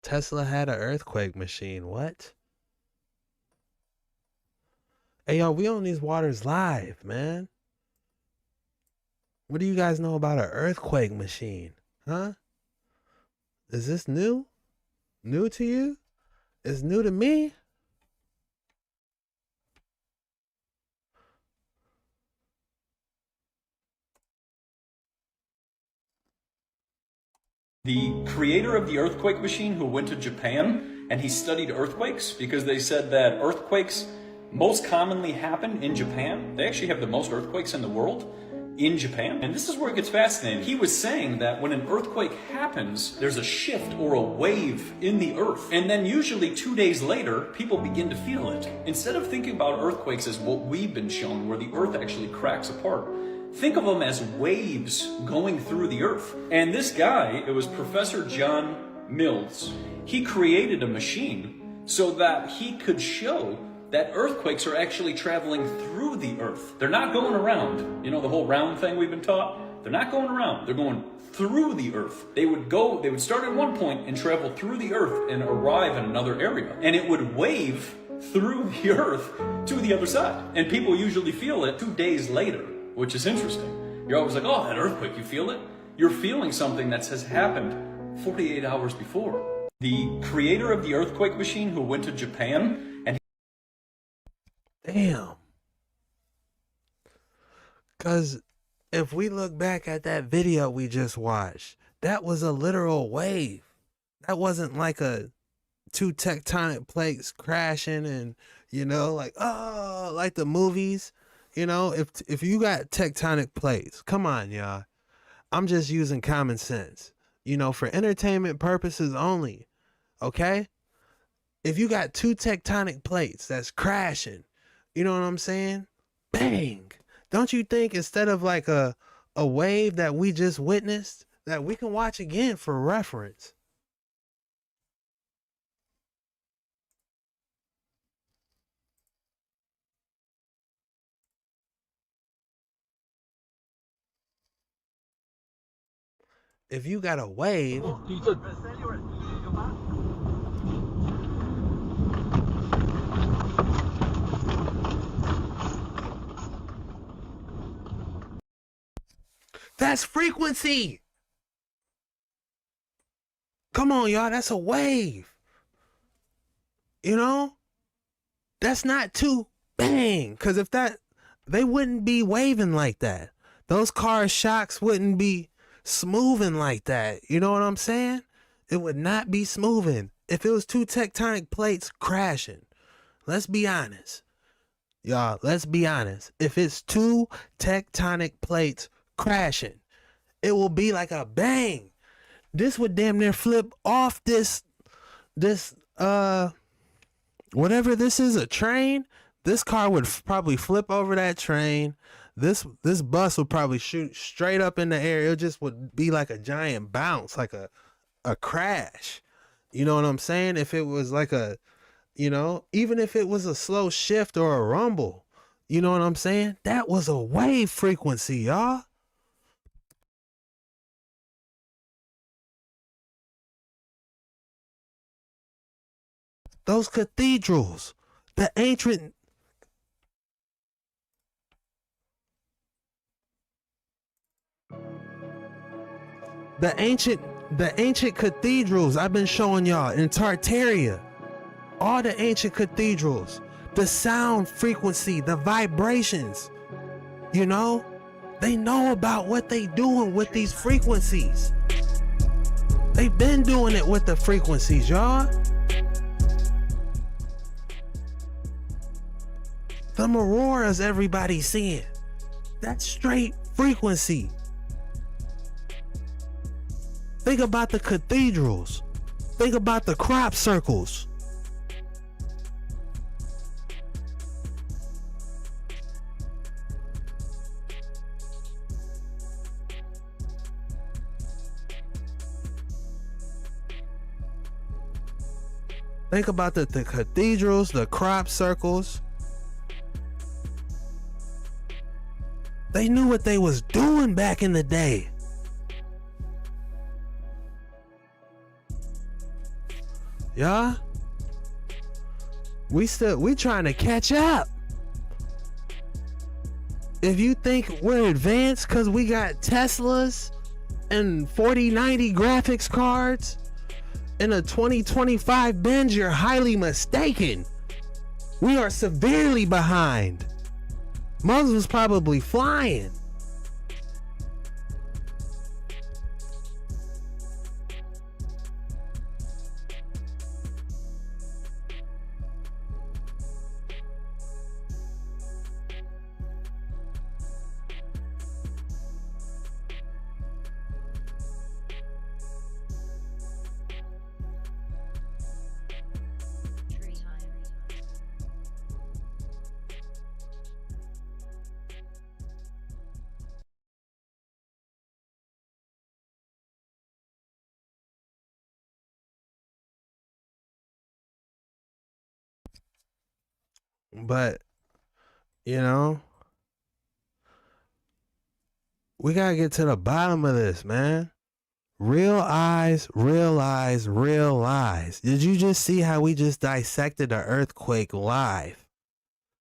Tesla had an earthquake machine. What? Hey, yo, we on these waters live, man. What do you guys know about an earthquake machine? Huh? Is this new? New to you? It's new to me? The creator of the earthquake machine who went to Japan and he studied earthquakes because they said that earthquakes most commonly happen in Japan. They actually have the most earthquakes in the world in Japan. And this is where it gets fascinating. He was saying that when an earthquake happens, there's a shift or a wave in the earth. And then usually 2 days later, people begin to feel it. Instead of thinking about earthquakes as what we've been shown, where the earth actually cracks apart, think of them as waves going through the earth. And this guy, it was Professor John Mills, he created a machine so that he could show that earthquakes are actually traveling through the earth. They're not going around. You know, the whole round thing we've been taught? They're not going around. They're going through the earth. They would start at one point and travel through the earth and arrive in another area. And it would wave through the earth to the other side. And people usually feel it 2 days later, which is interesting. You're always like, oh, that earthquake, you feel it? You're feeling something that has happened 48 hours before. The creator of the earthquake machine who went to Japan and Damn. Because if we look back at that video we just watched, that was a literal wave. That wasn't like two tectonic plates crashing and, you know, like, oh, like the movies. You know, if you got tectonic plates, come on, y'all. I'm just using common sense, you know, for entertainment purposes only. Okay? If you got two tectonic plates that's crashing, you know what I'm saying? Bang. Don't you think instead of like a wave that we just witnessed, that we can watch again for reference? If you got a wave, that's frequency. Come on, y'all. That's a wave. You know? That's not too bang. Because if that, they wouldn't be waving like that. Those car shocks wouldn't be smoothing like that. You know what I'm saying? It would not be smoothing if it was two tectonic plates crashing. Let's be honest. Y'all, let's be honest. If it's two tectonic plates crashing, it will be like a bang. This would damn near flip off this whatever this is, a train. This car would probably flip over that train. This bus would probably shoot straight up in the air. It just would be like a giant bounce, like a crash. You know what I'm saying? If it was like a, you know, even if it was a slow shift or a rumble, you know what I'm saying? That was a wave frequency, y'all. Those cathedrals, the ancient cathedrals I've been showing y'all in Tartaria, all the ancient cathedrals, the sound frequency, the vibrations, you know, they know about what they doing with these frequencies. They've been doing it with the frequencies, y'all. The auroras everybody's seeing, that's straight frequency. Think about the cathedrals. Think about the crop circles. Think about the cathedrals, the crop circles. They knew what they was doing back in the day. Yeah, we trying to catch up. If you think we're advanced because we got Teslas and 4090 graphics cards and a 2025 Benz, you're highly mistaken. We are severely behind. Mugs was probably flying. But, you know, we gotta get to the bottom of this, man. Real eyes, real eyes, real eyes. Did you just see how we just dissected the earthquake live?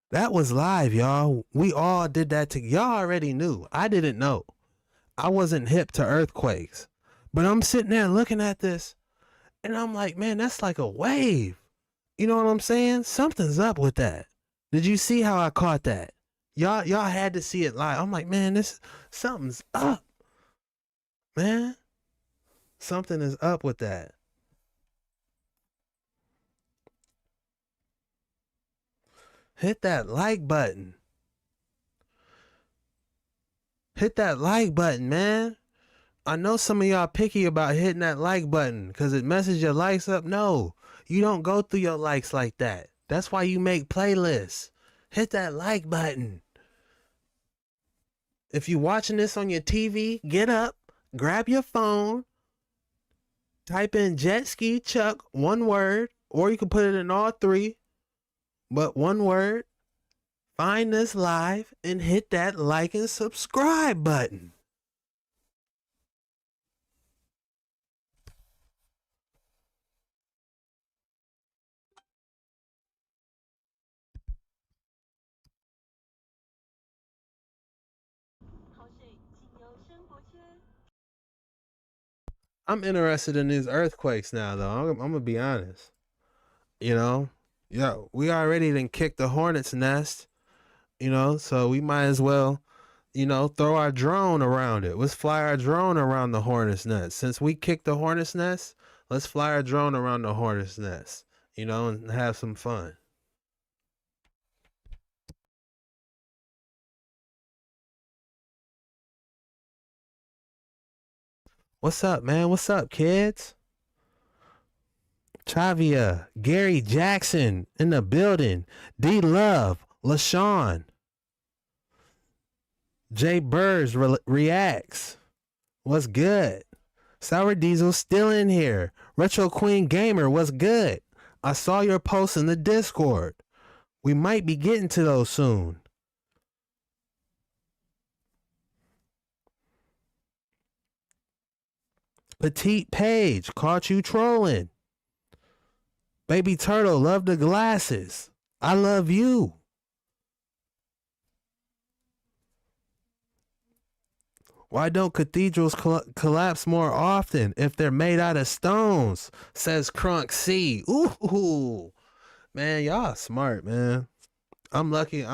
That was live, y'all. We all did that y'all already knew. I didn't know. I wasn't hip to earthquakes. But I'm sitting there looking at this and I'm like, man, that's like a wave. You know what I'm saying? Something's up with that. Did you see how I caught that? Y'all had to see it live. I'm like, man, something's up. Man. Something is up with that. Hit that like button. Hit that like button, man. I know some of y'all picky about hitting that like button because it messes your likes up. No, you don't go through your likes like that. That's why you make playlists. Hit that like button. If you're watching this on your TV, get up, grab your phone, type in jet ski Chuck, one word, or you can put it in all three, but one word. Find this live and hit that like and subscribe button. I'm interested in these earthquakes now, though. I'm gonna be honest. You know, yeah, we already done kicked the hornet's nest. You know, so we might as well, throw our drone around it. Let's fly our drone around the hornet's nest. Since we kicked the hornet's nest, let's fly our drone around the hornet's nest. And have some fun. What's up, man? What's up, kids? Chavia, Gary Jackson in the building. D Love, LaShawn. Jay Burrs reacts. What's good? Sour Diesel still in here. Retro Queen Gamer, what's good? I saw your post in the Discord. We might be getting to those soon. Petite Page, caught you trolling. Baby Turtle, love the glasses. I love you. Why don't cathedrals collapse more often if they're made out of stones? Says Crunk C. Ooh, man, y'all smart, man. I'm lucky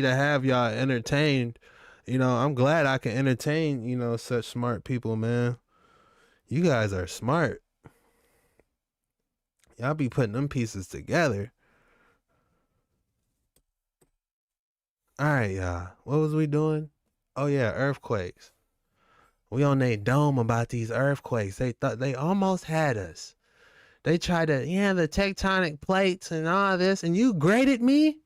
to have y'all entertained. I'm glad I can entertain, such smart people, man. You guys are smart. Y'all be putting them pieces together. All right, y'all. What was we doing? Oh yeah, earthquakes. We on they dome about these earthquakes. They thought they almost had us. They tried to, the tectonic plates and all this, and you graded me?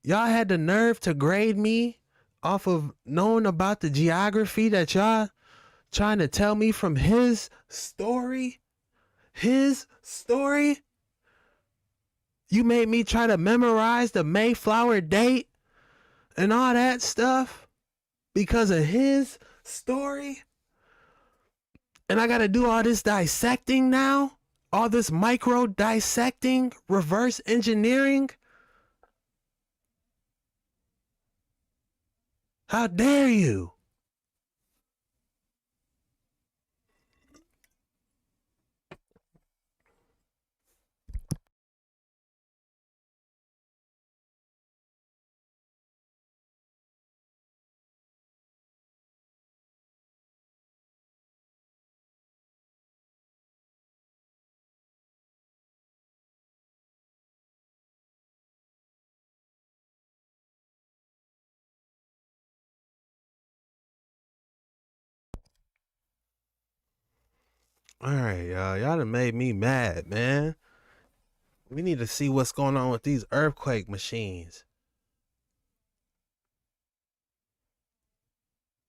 Y'all had the nerve to grade me off of knowing about the geography that y'all trying to tell me from his story? His story? You made me try to memorize the Mayflower date and all that stuff because of his story? And I got to do all this dissecting now? All this micro dissecting, reverse engineering? How dare you? All right, y'all. Y'all done made me mad, man. We need to see what's going on with these earthquake machines.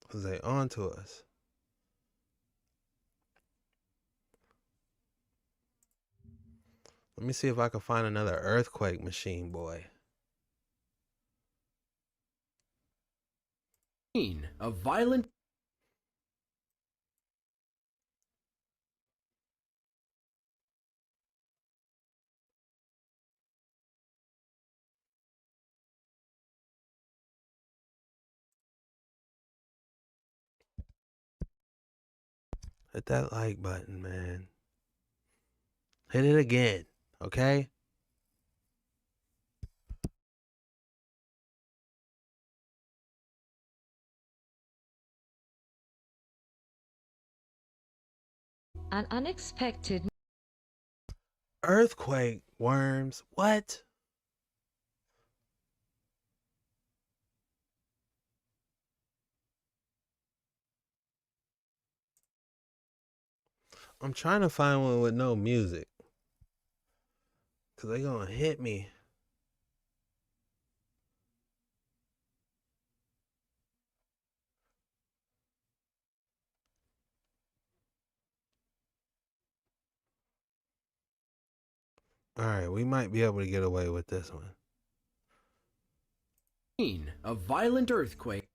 Because they on to us. Let Let me see if I can find another earthquake machine, boy. A violent Hit that like button, man. Hit it again, okay? An unexpected Earthquake worms. What? I'm trying to find one with no music. Cause they gonna hit me. Alright, we might be able to get away with this one. a violent earthquake.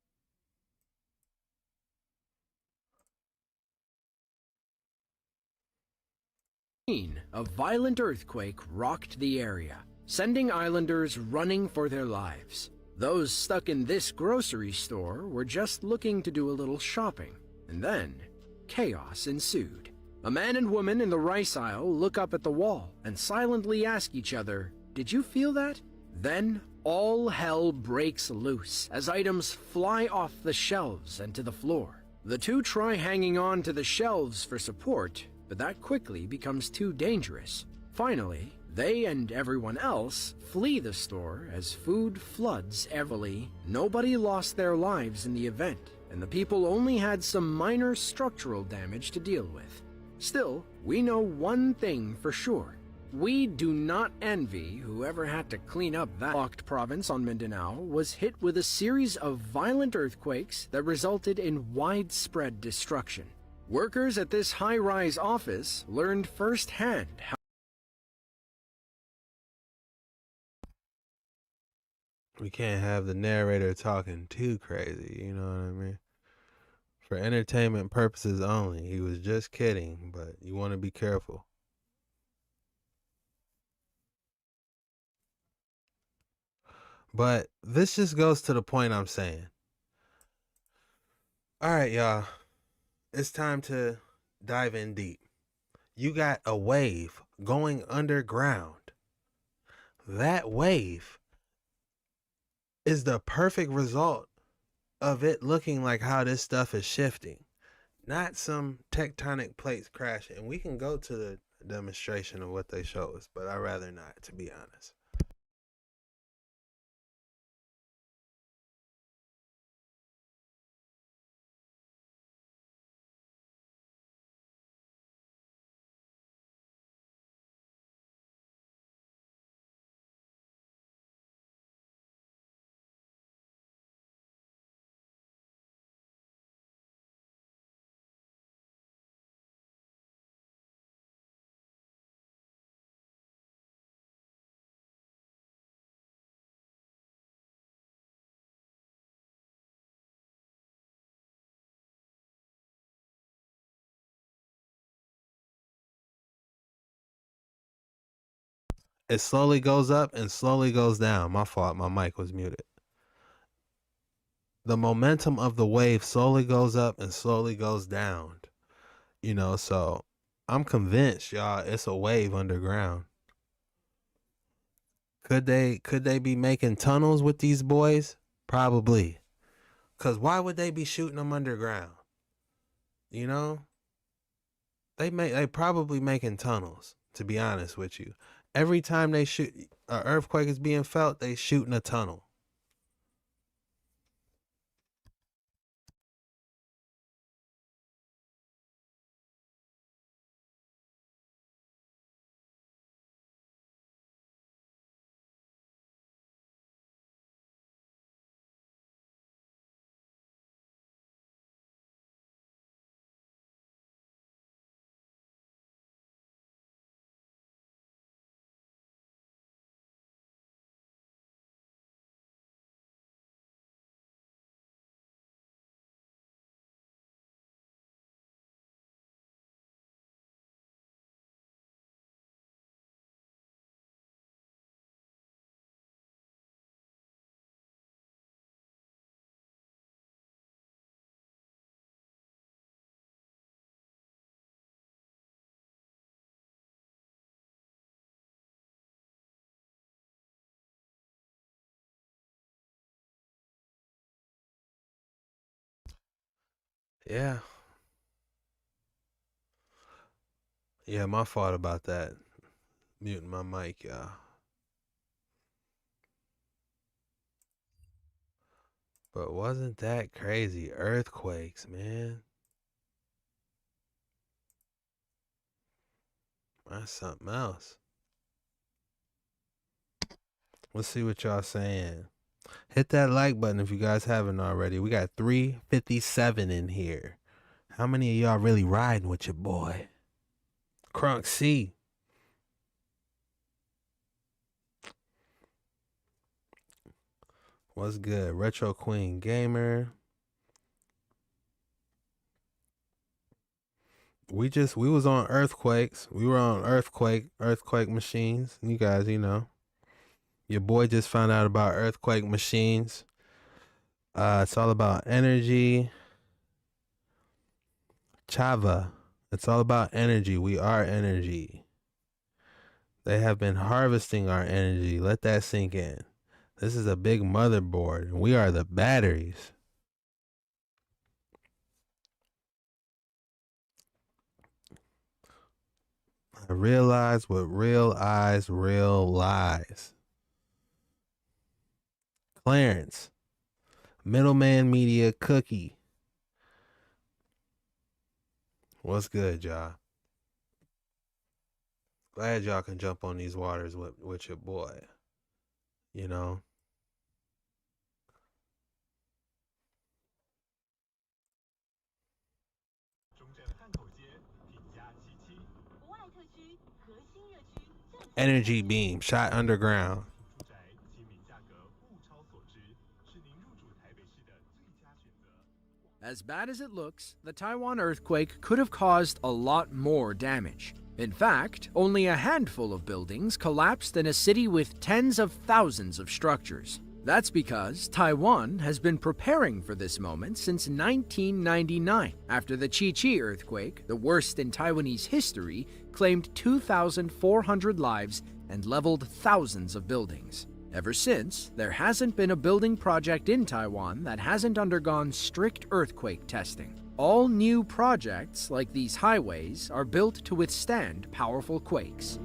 A violent earthquake rocked the area, sending islanders running for their lives. Those stuck in this grocery store were just looking to do a little shopping, and then chaos ensued. A man and woman in the rice aisle look up at the wall and silently ask each other, "Did you feel that?" Then all hell breaks loose as items fly off the shelves and to the floor. The two try hanging on to the shelves for support, but that quickly becomes too dangerous. Finally, they and everyone else flee the store as food floods heavily. Nobody lost their lives in the event, and the people only had some minor structural damage to deal with. Still, we know one thing for sure. We do not envy whoever had to clean up that locked province on Mindanao was hit with a series of violent earthquakes that resulted in widespread destruction. Workers at this high-rise office learned firsthand how We can't have the narrator talking too crazy, you know what I mean? For entertainment purposes only. He was just kidding, but you want to be careful. But this just goes to the point I'm saying. All right, y'all. It's time to dive in deep. You got a wave going underground. That wave is the perfect result of it looking like how this stuff is shifting, not some tectonic plates crashing. And we can go to the demonstration of what they show us, but I'd rather not, to be honest. It slowly goes up and slowly goes down. My fault, my mic was muted. The momentum of the wave slowly goes up and slowly goes down. You know, so I'm convinced, y'all, it's a wave underground. Could they be making tunnels with these boys? Probably. Cause why would they be shooting them underground? You know? They probably making tunnels, to be honest with you. Every time they shoot an earthquake is being felt, they shooting a tunnel. Yeah. Yeah, my fault about that. Muting my mic, y'all. But wasn't that crazy? Earthquakes, man. That's something else. Let's see what y'all saying. Hit that like button if you guys haven't already. We got 357 in here. How many of y'all really riding with your boy? Crunk C. What's good? Retro Queen Gamer. We was on earthquakes. We were on earthquake machines. You guys, you know. Your boy just found out about earthquake machines. It's all about energy. Chava. It's all about energy. We are energy. They have been harvesting our energy. Let that sink in. This is a big motherboard, and we are the batteries. I realize what real eyes realize. Clarence. Middleman Media Cookie. What's good, y'all? Glad y'all can jump on these waters with your boy. You know? Energy beam shot underground. As bad as it looks, the Taiwan earthquake could have caused a lot more damage. In fact, only a handful of buildings collapsed in a city with tens of thousands of structures. That's because Taiwan has been preparing for this moment since 1999, after the Chi earthquake, the worst in Taiwanese history, claimed 2,400 lives and leveled thousands of buildings. Ever since, there hasn't been a building project in Taiwan that hasn't undergone strict earthquake testing. All new projects, like these highways, are built to withstand powerful quakes.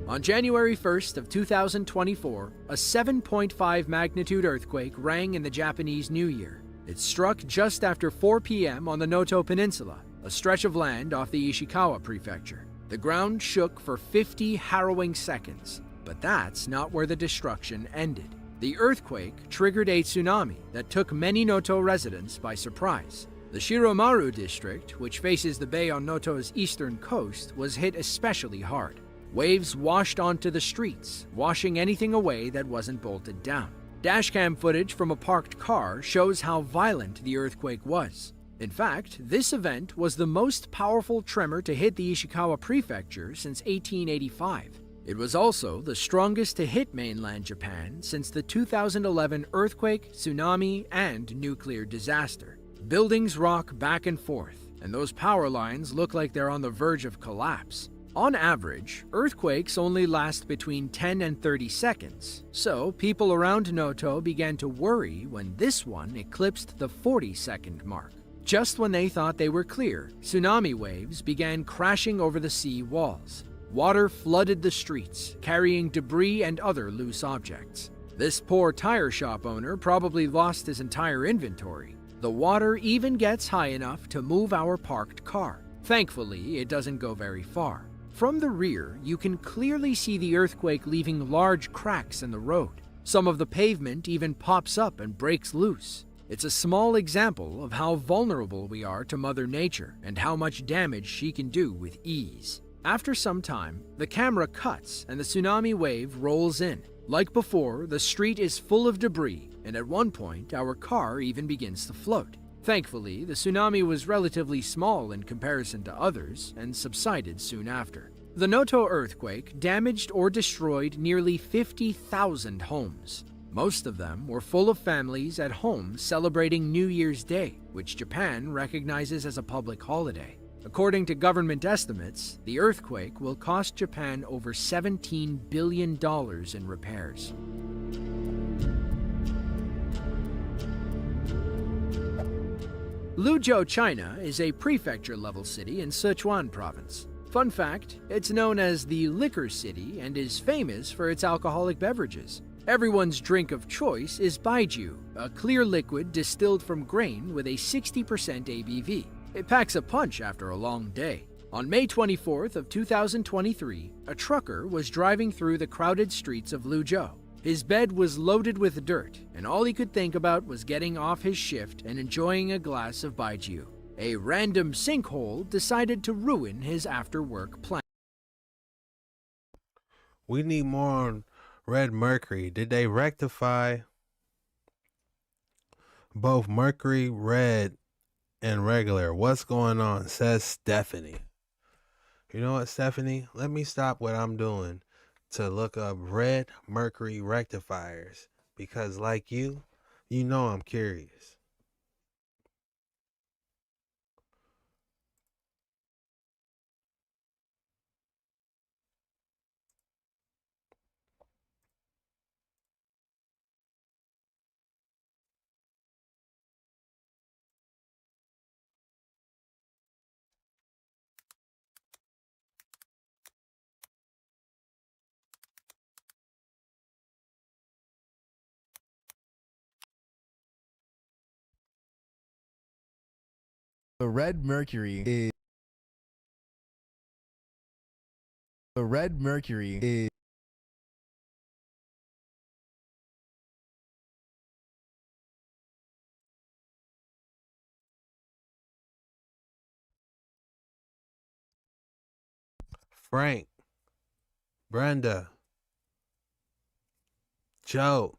On January 1st of 2024, a 7.5 magnitude earthquake rang in the Japanese New Year. It struck just after 4 p.m. on the Noto Peninsula, a stretch of land off the Ishikawa prefecture. The ground shook for 50 harrowing seconds, but that's not where the destruction ended. The earthquake triggered a tsunami that took many Noto residents by surprise. The Shiromaru district, which faces the bay on Noto's eastern coast, was hit especially hard. Waves washed onto the streets, washing anything away that wasn't bolted down. Dashcam footage from a parked car shows how violent the earthquake was. In fact, this event was the most powerful tremor to hit the Ishikawa prefecture since 1885. It was also the strongest to hit mainland Japan since the 2011 earthquake, tsunami, and nuclear disaster. Buildings rock back and forth, and those power lines look like they're on the verge of collapse. On average, earthquakes only last between 10 and 30 seconds, so people around Noto began to worry when this one eclipsed the 40-second mark. Just when they thought they were clear, tsunami waves began crashing over the sea walls. Water flooded the streets, carrying debris and other loose objects. This poor tire shop owner probably lost his entire inventory. The water even gets high enough to move our parked car. Thankfully, it doesn't go very far. From the rear, you can clearly see the earthquake leaving large cracks in the road. Some of the pavement even pops up and breaks loose. It's a small example of how vulnerable we are to Mother Nature and how much damage she can do with ease. After some time, the camera cuts and the tsunami wave rolls in. Like before, the street is full of debris, and at one point, our car even begins to float. Thankfully, the tsunami was relatively small in comparison to others and subsided soon after. The Noto earthquake damaged or destroyed nearly 50,000 homes. Most of them were full of families at home celebrating New Year's Day, which Japan recognizes as a public holiday. According to government estimates, the earthquake will cost Japan over $17 billion in repairs. Luzhou, China is a prefecture-level city in Sichuan province. Fun fact, it's known as the Liquor City and is famous for its alcoholic beverages. Everyone's drink of choice is baijiu, a clear liquid distilled from grain with a 60% ABV. It packs a punch after a long day. On May 24th of 2023, a trucker was driving through the crowded streets of Luzhou. His bed was loaded with dirt, and all he could think about was getting off his shift and enjoying a glass of baijiu. A random sinkhole decided to ruin his after-work plan. We need more on Red Mercury. Did they rectify both Mercury, Red, and regular? What's going on? Says Stephanie. You know what, Stephanie? Let me stop what I'm doing to look up Red Mercury rectifiers, because like you know I'm curious. The Red Mercury is Frank, Brenda, Joe.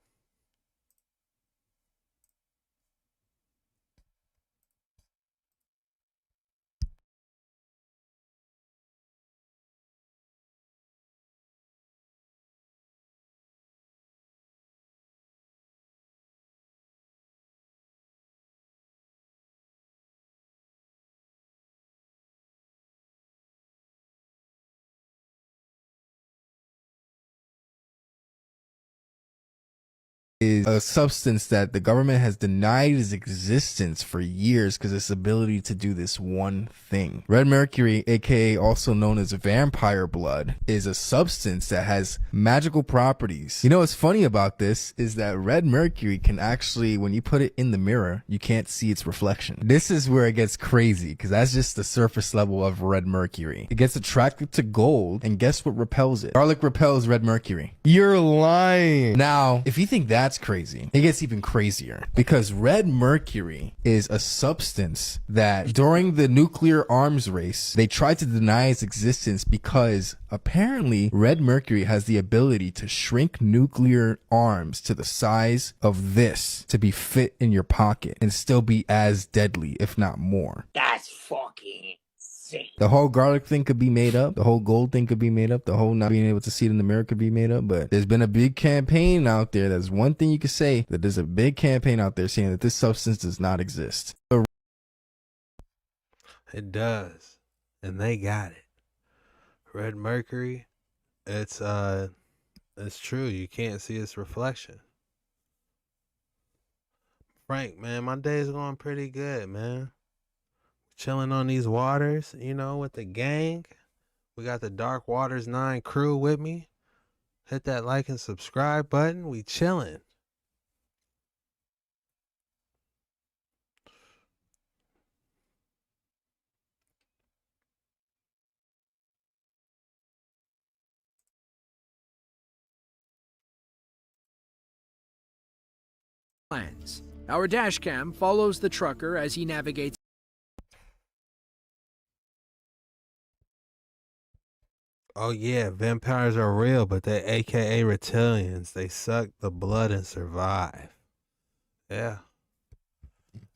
a substance that the government has denied its existence for years because its ability to do this one thing. Red mercury, aka also known as vampire blood, is a substance that has magical properties. You know what's funny about this is that red mercury can actually, when you put it in the mirror, you can't see its reflection. This is where it gets crazy because that's just the surface level of red mercury. It gets attracted to gold, and guess what repels it? Garlic repels red mercury. You're lying. Now, if you think that's crazy, it gets even crazier because red mercury is a substance that during the nuclear arms race, they tried to deny its existence because apparently red mercury has the ability to shrink nuclear arms to the size of this to be fit in your pocket and still be as deadly, if not more. That's fucking sick. The whole garlic thing could be made up. The whole gold thing could be made up. The whole not being able to see it in the mirror could be made up. But there's been a big campaign out there. That's one thing you could say, that there's a big campaign out there saying that this substance does not exist. It does. And they got it. Red mercury, it's true. You can't see its reflection. Frank, man, my day's going pretty good, man. Chilling on these waters, you know, with the gang. We got the Dark Waters 9 crew with me. Hit that like and subscribe button. We chilling. Plans. Our dashcam follows the trucker as he navigates. Oh yeah, vampires are real, but they AKA reptilians. They suck the blood and survive. Yeah.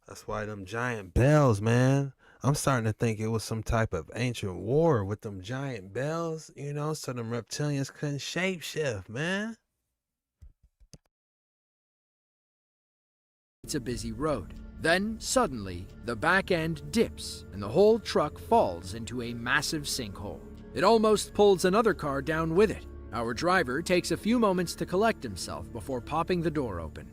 That's why them giant bells, man. I'm starting to think it was some type of ancient war with them giant bells, you know, so them reptilians couldn't shapeshift, man. It's a busy road. Then, suddenly, the back end dips and the whole truck falls into a massive sinkhole. It almost pulls another car down with it. Our driver takes a few moments to collect himself before popping the door open.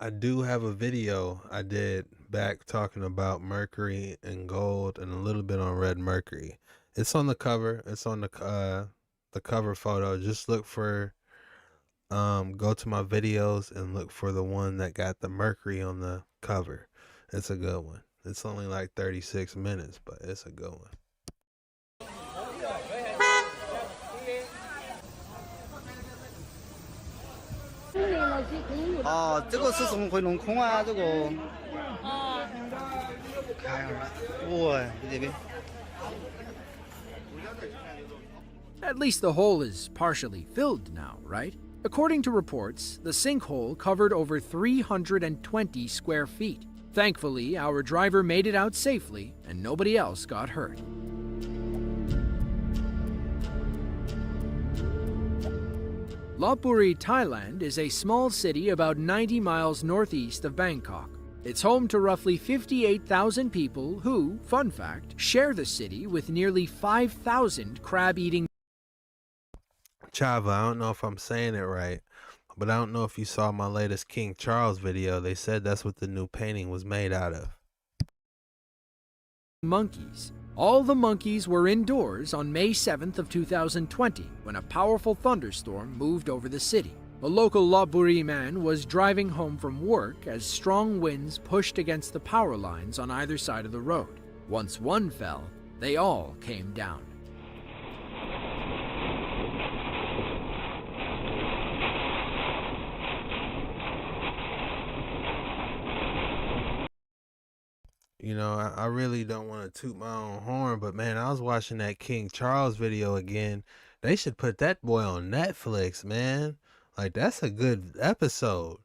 I do have a video I did back talking about mercury and gold and a little bit on red mercury. It's on the cover. It's on the cover photo. Just look for go to my videos and look for the one that got the mercury on the cover. It's a good one. It's only like 36 minutes, but it's a good one. 哦，这个是什么回龙空啊？这个。看一下，哇，这边。 At least the hole is partially filled now, right? According to reports, the sinkhole covered over 320 square feet. Thankfully, our driver made it out safely and nobody else got hurt. Lopburi, Thailand is a small city about 90 miles northeast of Bangkok. It's home to roughly 58,000 people who, fun fact, share the city with nearly 5,000 crab-eating. Chava, I don't know if I'm saying it right, but I don't know if you saw my latest King Charles video. They said that's what the new painting was made out of. Monkeys. All the monkeys were indoors on May 7th of 2020 when a powerful thunderstorm moved over the city. A local Lopburi man was driving home from work as strong winds pushed against the power lines on either side of the road. Once one fell, they all came down. You know, I really don't want to toot my own horn, but man, I was watching that King Charles video again. They should put that boy on Netflix, man. Like, that's a good episode.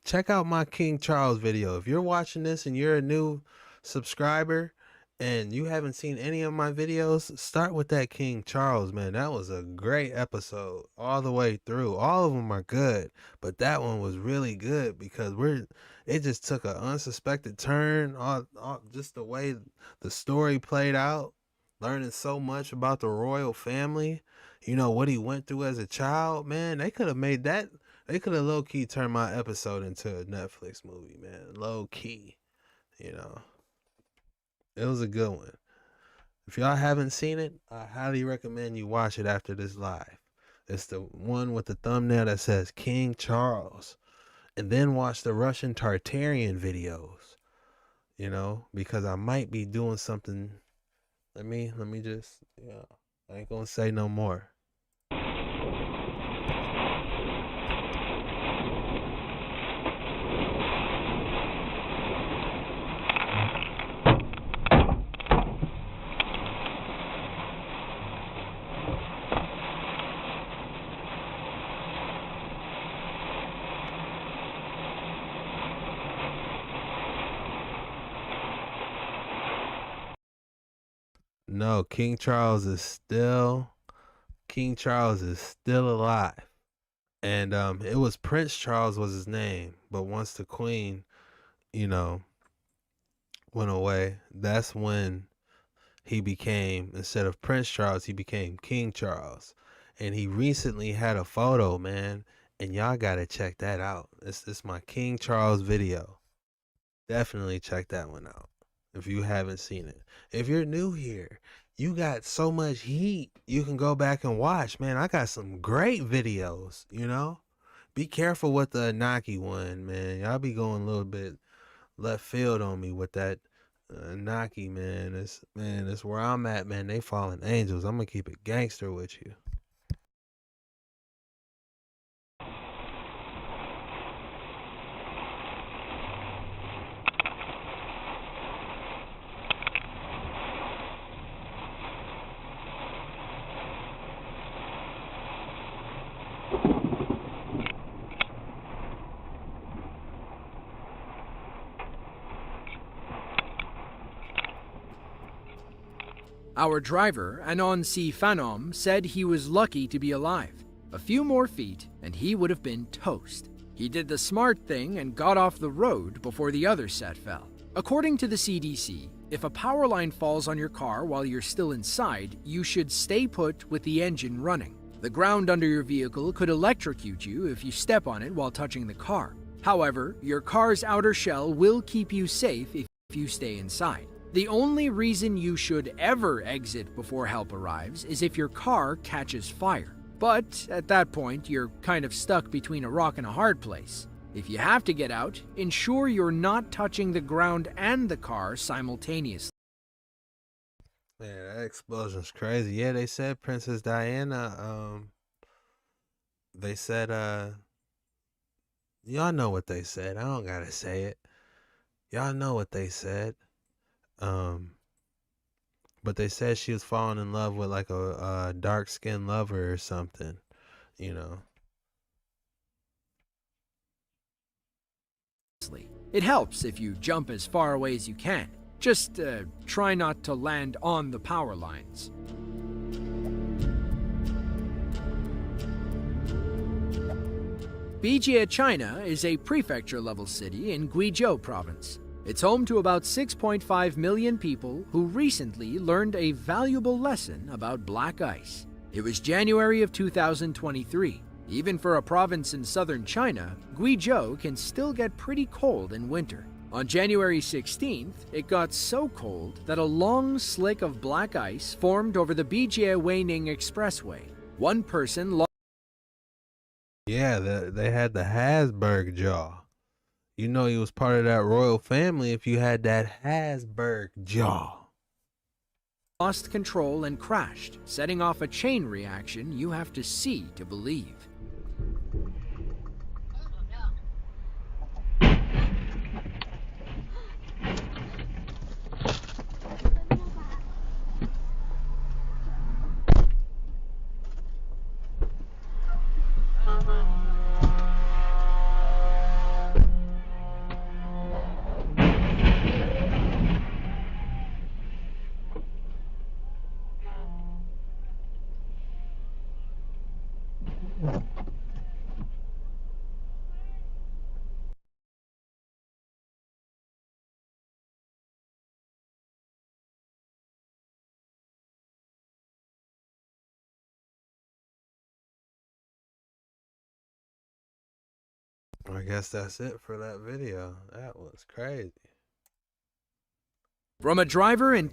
Check out my King Charles video. If you're watching this and you're a new subscriber and you haven't seen any of my videos, start with that King Charles, man. That was a great episode all the way through. All of them are good, but that one was really good because it just took an unsuspected turn, just the way the story played out, learning so much about the royal family, you know, what he went through as a child. Man, they could have made that, they could have low-key turned my episode into a Netflix movie, man. Low-key, you know. It was a good one. If y'all haven't seen it, I highly recommend you watch it after this live. It's the one with the thumbnail that says King Charles. And then watch the Russian Tartarian videos, you know, because I might be doing something. Let me just, yeah, I ain't gonna say no more. No, King Charles is still alive. And it was Prince Charles was his name, but once the Queen, you know, went away, that's when he became, instead of Prince Charles, he became King Charles. And he recently had a photo, man, and y'all gotta check that out. It's my King Charles video. Definitely check that one out if you haven't seen it. If you're new here, you got so much heat you can go back and watch. Man, I got some great videos, you know? Be careful with the Anaki one, man. Y'all be going a little bit left field on me with that Anaki, man. It's where I'm at, man. They fallen angels. I'm gonna keep it gangster with you. Our driver, Anon C. Phanom, said he was lucky to be alive. A few more feet and he would have been toast. He did the smart thing and got off the road before the other set fell. According to the CDC, if a power line falls on your car while you're still inside, you should stay put with the engine running. The ground under your vehicle could electrocute you if you step on it while touching the car. However, your car's outer shell will keep you safe if you stay inside. The only reason you should ever exit before help arrives is if your car catches fire. But at that point, you're kind of stuck between a rock and a hard place. If you have to get out, ensure you're not touching the ground and the car simultaneously. Man, that explosion's crazy. Yeah, they said Princess Diana, they said, y'all know what they said. I don't gotta say it. Y'all know what they said. But they said she was falling in love with like a dark-skinned lover or something, you know. It helps if you jump as far away as you can. Just try not to land on the power lines. Bijie, China is a prefecture-level city in Guizhou province. It's home to about 6.5 million people who recently learned a valuable lesson about black ice. It was January of 2023. Even for a province in southern China, Guizhou can still get pretty cold in winter. On January 16th, it got so cold that a long slick of black ice formed over the Bijie-Weining Expressway. One person lost. Yeah, they had the Habsburg jaw. You know he was part of that royal family if you had that Habsburg jaw. Lost control and crashed, setting off a chain reaction you have to see to believe. I guess that's it for that video. That was crazy. From a driver in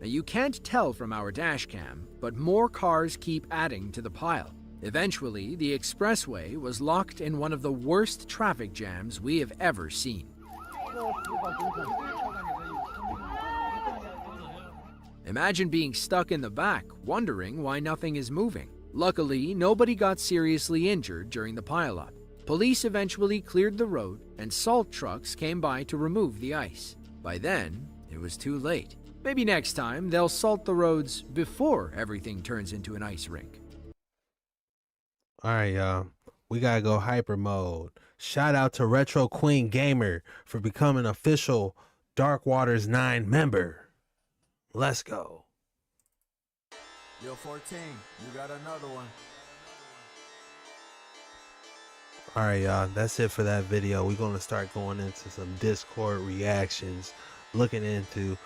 Now, you can't tell from our dashcam, but more cars keep adding to the pile. Eventually, the expressway was locked in one of the worst traffic jams we have ever seen. Imagine being stuck in the back, wondering why nothing is moving. Luckily, nobody got seriously injured during the pileup. Police eventually cleared the road, and salt trucks came by to remove the ice. By then, it was too late. Maybe next time they'll salt the roads before everything turns into an ice rink. All right, y'all. We gotta go hyper mode. Shout out to Retro Queen Gamer for becoming official Dark Waters 9 member. Let's go. Yo, 14, you got another one. All right, y'all. That's it for that video. We're gonna start going into some Discord reactions, looking into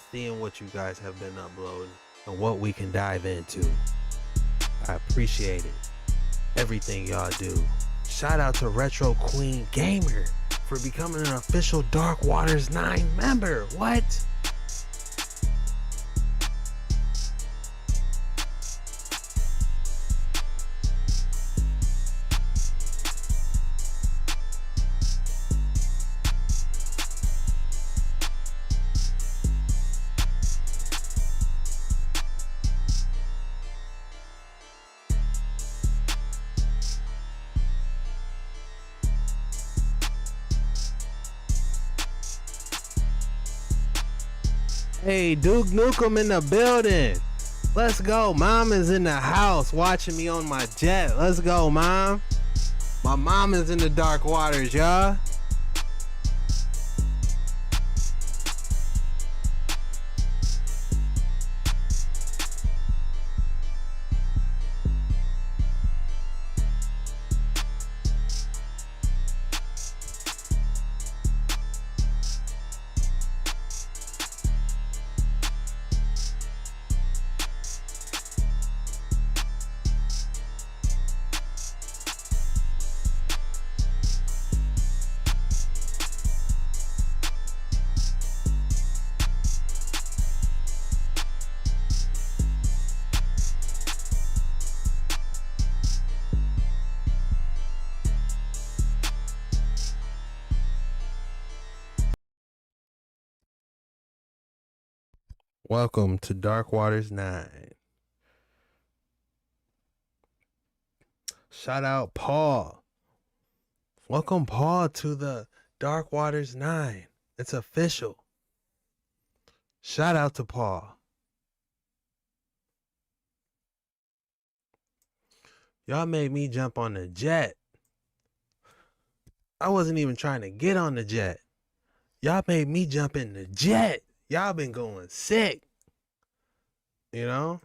seeing what you guys have been uploading and what we can dive into. I appreciate it. Everything y'all do. Shout out to Retro Queen Gamer for becoming an official Dark Waters 9 member. What? Hey, Duke Nukem in the building. Let's go. Mom is in the house watching me on my jet. Let's go, Mom. My mom is in the Dark Waters, y'all. Welcome to Dark Waters 9. Shout out Paul. Welcome, Paul, to the Dark Waters 9. It's official. Shout out to Paul. Y'all made me jump on the jet. I wasn't even trying to get on the jet. Y'all made me jump in the jet. Y'all been going sick. You know?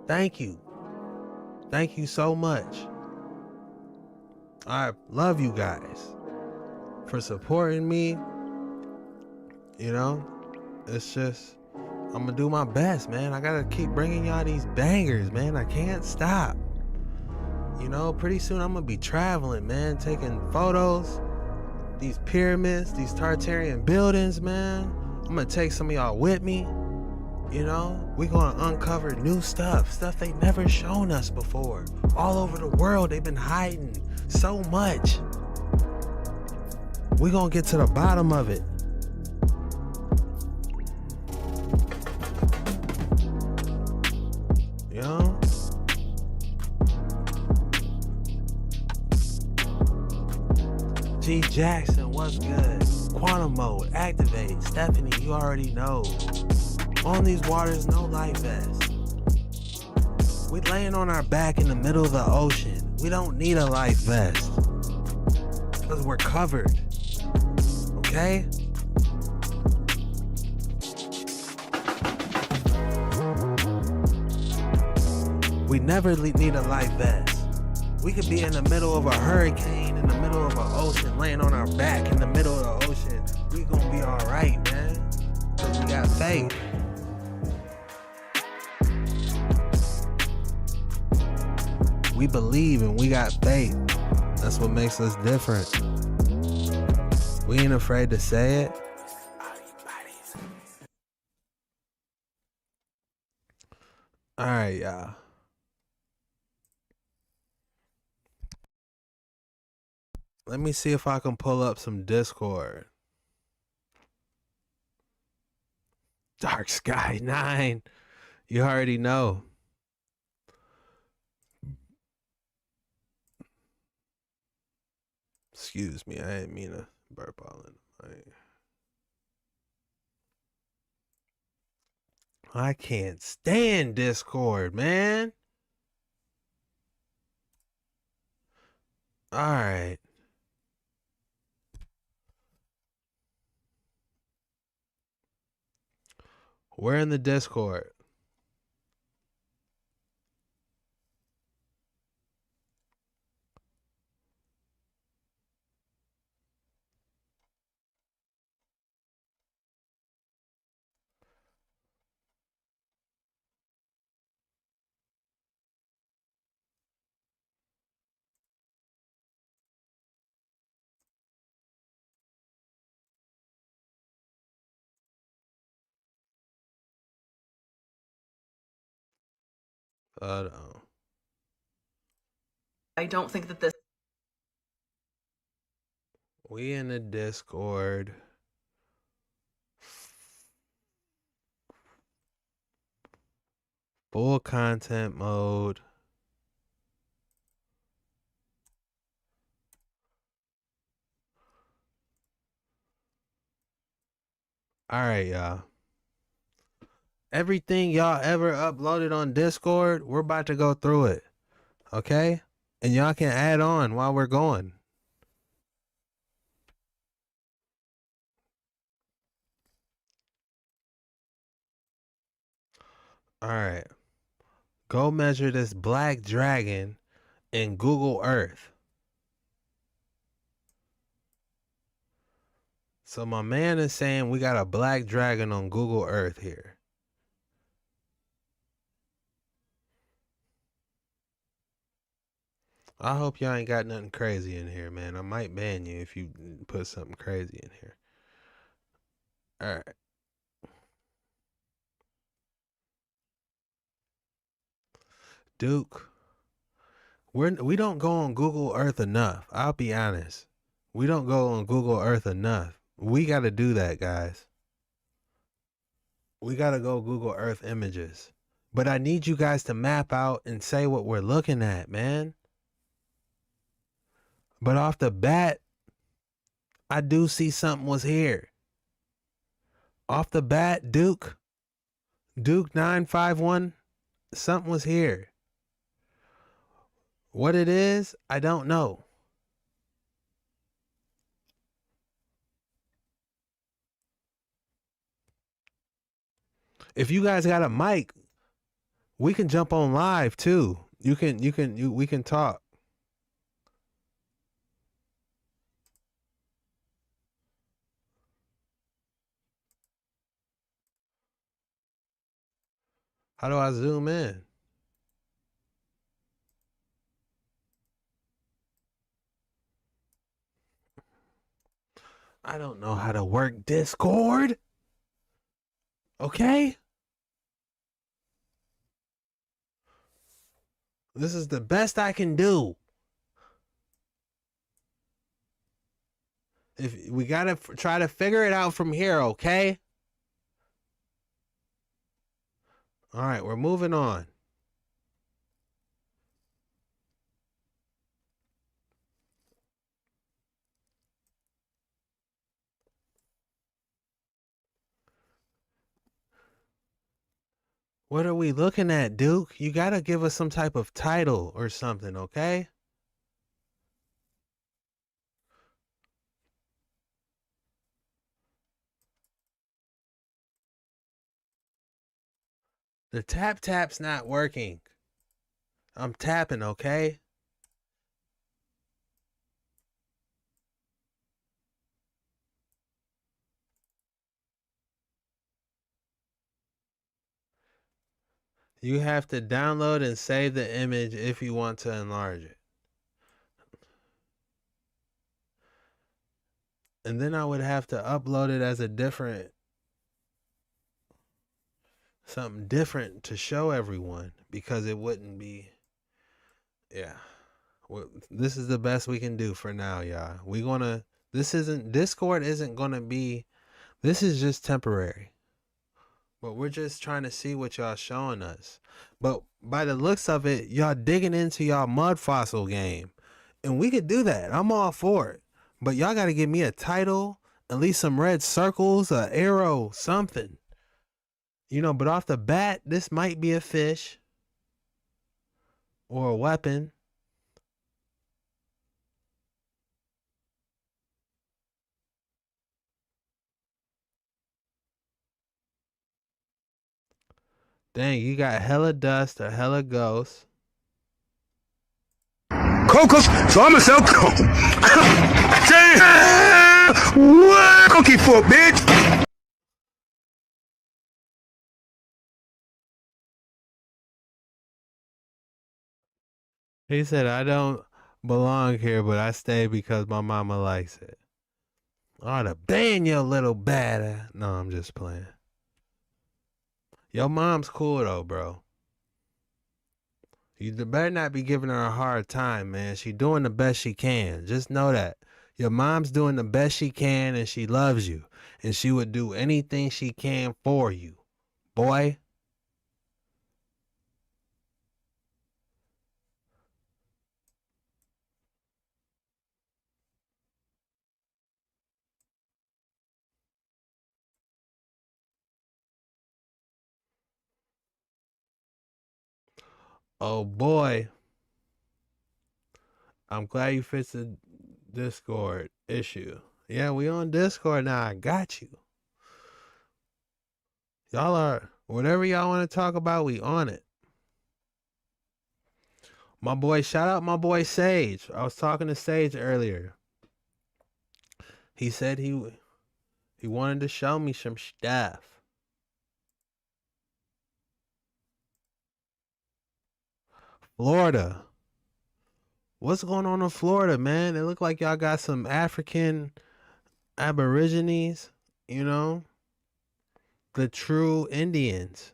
Thank you. Thank you so much. I love you guys for supporting me. You know? It's just, I'm gonna do my best, man. I gotta keep bringing y'all these bangers, man. I can't stop. You know, pretty soon I'm gonna be traveling, man, taking photos. These pyramids, these Tartarian buildings, man. I'm gonna take some of y'all with me. You know, we gonna uncover new stuff they never shown us before. All over the world, they've been hiding so much. We gonna get to the bottom of it. You know? G Jackson, what's good? Quantum mode, activate. Stephanie, you already know. On these waters, no life vest. We laying on our back in the middle of the ocean. We don't need a life vest. Because we're covered. Okay? We never need a life vest. We could be in the middle of a hurricane, in the middle of an ocean, laying on our back in the middle of the ocean. We gonna be alright, man. Because we got faith. We believe and we got faith. That's what makes us different. We ain't afraid to say it. Alright, y'all. Let me see if I can pull up some Discord. Dark Sky 9. You already know. Excuse me, I didn't mean to burp all in the mic. I can't stand Discord, man. All right. We're in the Discord. I don't think that this. We in the Discord. Full content mode. All right, y'all. Everything y'all ever uploaded on Discord, we're about to go through it. Okay? And y'all can add on while we're going. All right. Go measure this black dragon in Google Earth. So my man is saying we got a black dragon on Google Earth here. I hope y'all ain't got nothing crazy in here, man. I might ban you if you put something crazy in here. All right. Duke, we don't go on Google Earth enough. I'll be honest. We don't go on Google Earth enough. We got to do that, guys. We gotta go Google Earth images. But I need you guys to map out and say what we're looking at, man. But off the bat, I do see something was here. Off the bat, Duke 951, something was here. What it is, I don't know. If you guys got a mic, we can jump on live too. We can talk. How do I zoom in? I don't know how to work Discord. Okay? This is the best I can do. If we gotta try to figure it out from here, okay? All right, we're moving on. What are we looking at, Duke? You gotta give us some type of title or something, okay? The tap's not working. I'm tapping, okay? You have to download and save the image if you want to enlarge it. And then I would have to upload it as something different to show everyone, because it wouldn't be, yeah. Well, this is the best we can do for now, y'all. Discord isn't gonna be, this is just temporary. But we're just trying to see what y'all showing us. But by the looks of it, y'all digging into y'all mud fossil game. And we could do that. I'm all for it. But y'all got to give me a title, at least some red circles, an arrow, something. But off the bat, this might be a fish or a weapon. Dang, you got hella dust or hella ghosts. Cocos, so I'ma sell what? Cookie foot, bitch. He said, I don't belong here, but I stay because my mama likes it. I ought to ban your little bad. No, I'm just playing. Your mom's cool though, bro. You better not be giving her a hard time, man. She doing the best she can. Just know that. Your mom's doing the best she can, and she loves you. And she would do anything she can for you. Boy. Oh, boy. I'm glad you fixed the Discord issue. Yeah, we on Discord now. I got you. Y'all are, whatever y'all want to talk about, we on it. My boy, shout out my boy Sage. I was talking to Sage earlier. He said he wanted to show me some stuff. Florida. What's going on in Florida, man? It look like y'all got some African aborigines, the true Indians.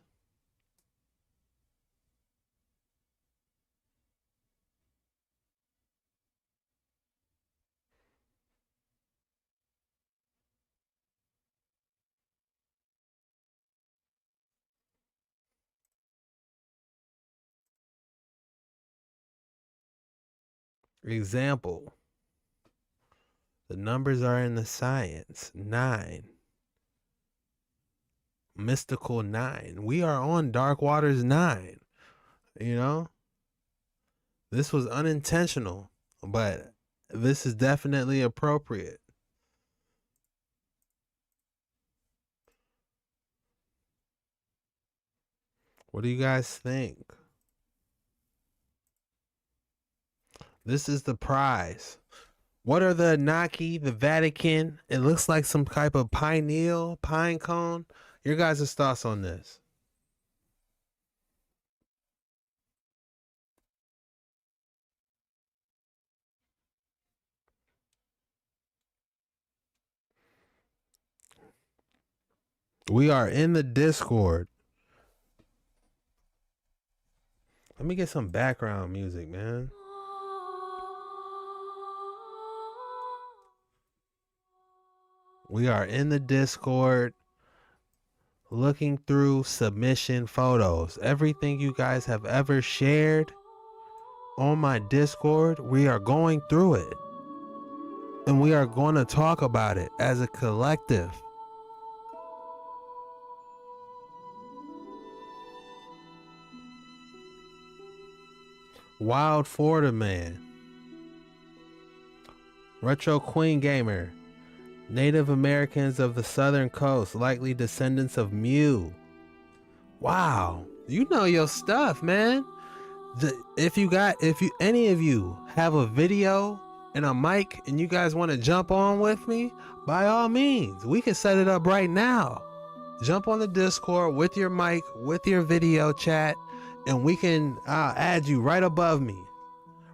Example. The numbers are in the science. 9. Mystical 9. We are on Dark Waters 9. You know? This was unintentional, but this is definitely appropriate. What do you guys think? This is the prize. What are the Anunnaki, the Vatican? It looks like some type of pineal, pine cone. Your guys' thoughts on this? We are in the Discord. Let me get some background music, man. We are in the Discord looking through submission photos. Everything you guys have ever shared on my Discord, we are going through it. And we are going to talk about it as a collective. Wild Florida Man. Retro Queen Gamer. Native Americans of the Southern Coast, likely descendants of Mew. Wow, you know your stuff, man. If any of you have a video and a mic and you guys want to jump on with me, by all means, we can set it up right now. Jump on the Discord with your mic, with your video chat, and I'll add you right above me.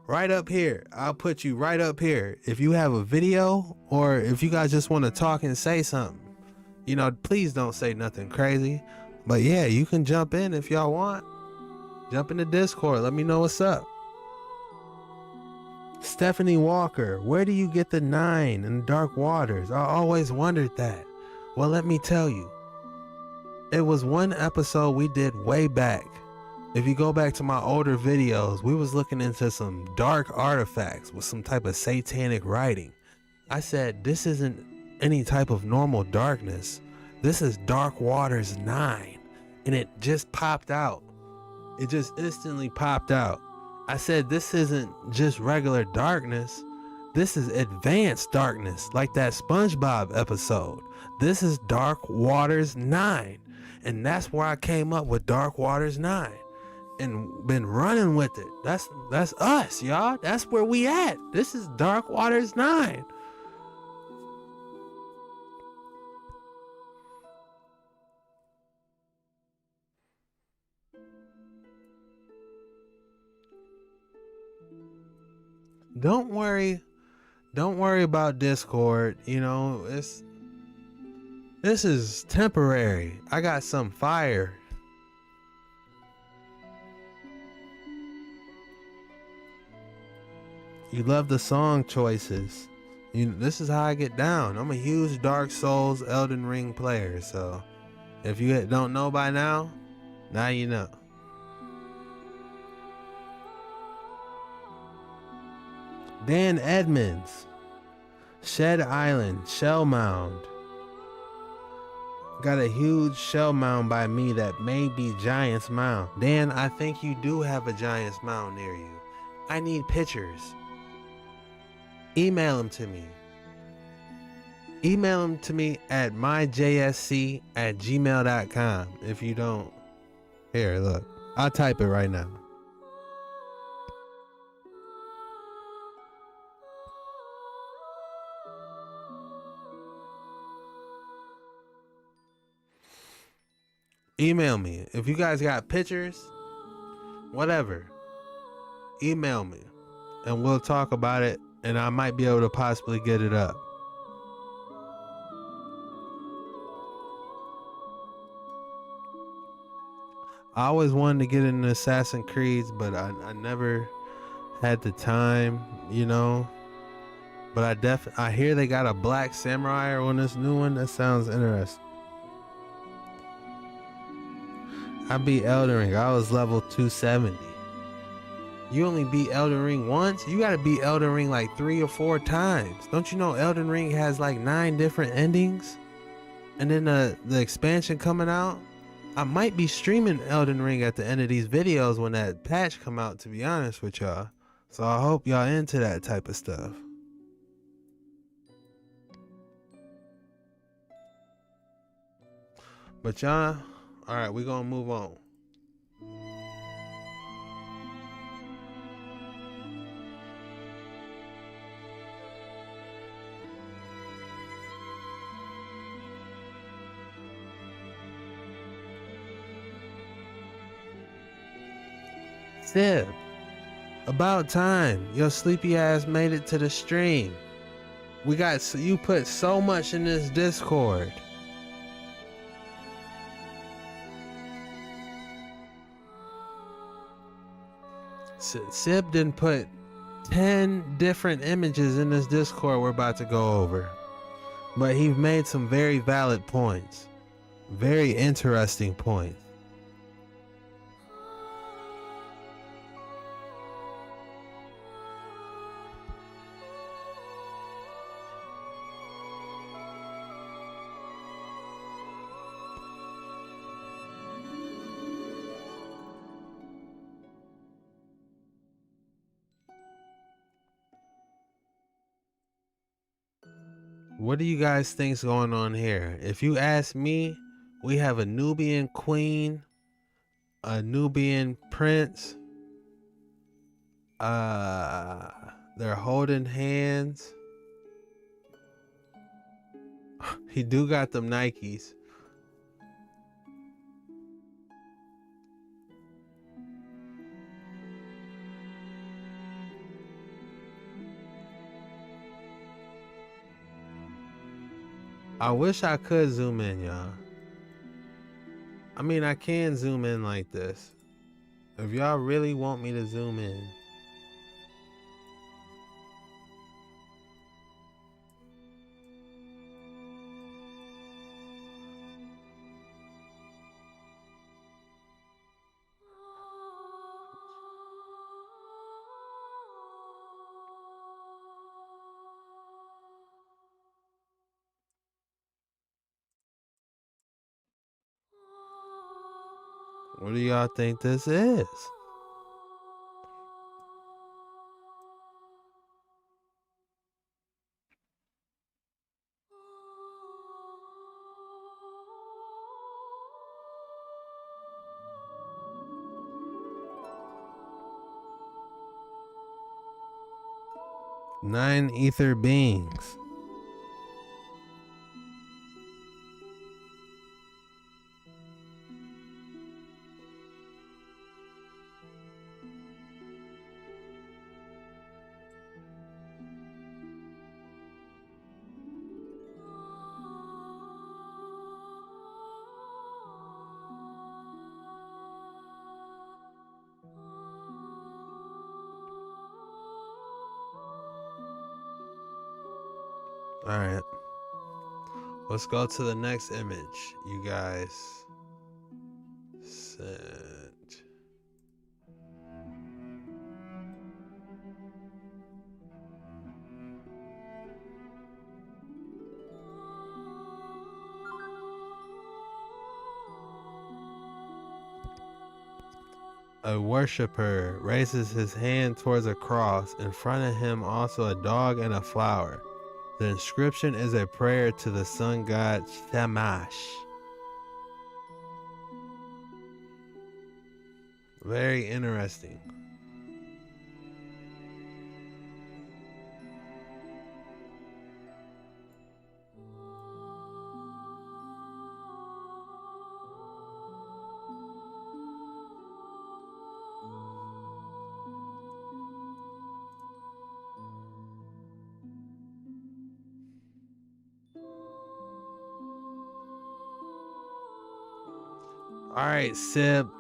Right up here. I'll put you right up here. If you have a video or if you guys just want to talk and say something, please don't say nothing crazy. But yeah, you can jump in if y'all want. Jump in the Discord. Let me know what's up. Stephanie Walker, where do you get the 9 in Dark Waters? I always wondered that. Well, let me tell you. It was one episode we did way back. If you go back to my older videos, we was looking into some dark artifacts with some type of satanic writing. I said, this isn't any type of normal darkness. This is Dark Waters 9. And it just popped out. It just instantly popped out. I said, this isn't just regular darkness. This is advanced darkness, like that SpongeBob episode. This is Dark Waters 9. And that's where I came up with Dark Waters 9. And been running with it. That's us, y'all. That's where we at. This is Dark Waters 9. Don't worry about Discord. This is temporary. I got some fire. You love the song choices. This is how I get down. I'm a huge Dark Souls Elden Ring player, so if you don't know by now you know. Dan Edmonds, Shed Island, Shell Mound. Got a huge shell mound by me that may be Giant's Mound. Dan, I think you do have a Giant's Mound near you. I need pictures. Email them to me. Email them to me at myjsc@gmail.com. If you don't, here, look. I'll type it right now. Email me. If you guys got pictures, whatever, email me and we'll talk about it. And I might be able to possibly get it up. I always wanted to get into Assassin's Creed, but I never had the time, But I hear they got a Black Samurai on this new one. That sounds interesting. I beat Elden Ring. I was level 270. You only beat Elden Ring once? You gotta beat Elden Ring like 3 or 4 times. Don't you know Elden Ring has like 9 different endings? And then the expansion coming out? I might be streaming Elden Ring at the end of these videos when that patch come out, to be honest with y'all. So I hope y'all into that type of stuff. But y'all, alright, we're gonna move on. Sib, about time your sleepy ass made it to the stream. You put so much in this Discord. Sib didn't put 10 different images in this Discord we're about to go over. But he made some very valid points. Very interesting points. What do you guys think's going on here? If you ask me, we have a Nubian queen, a Nubian prince. They're holding hands. He do got them Nikes. I wish I could zoom in, y'all. I mean, I can zoom in like this. If y'all really want me to zoom in. What do y'all think this is? Nine ether beings. All right, let's go to the next image you guys sent. A worshiper raises his hand towards a cross. In front of him also a dog and a flower. The inscription is a prayer to the sun god Shamash. Very interesting. All right, Sib.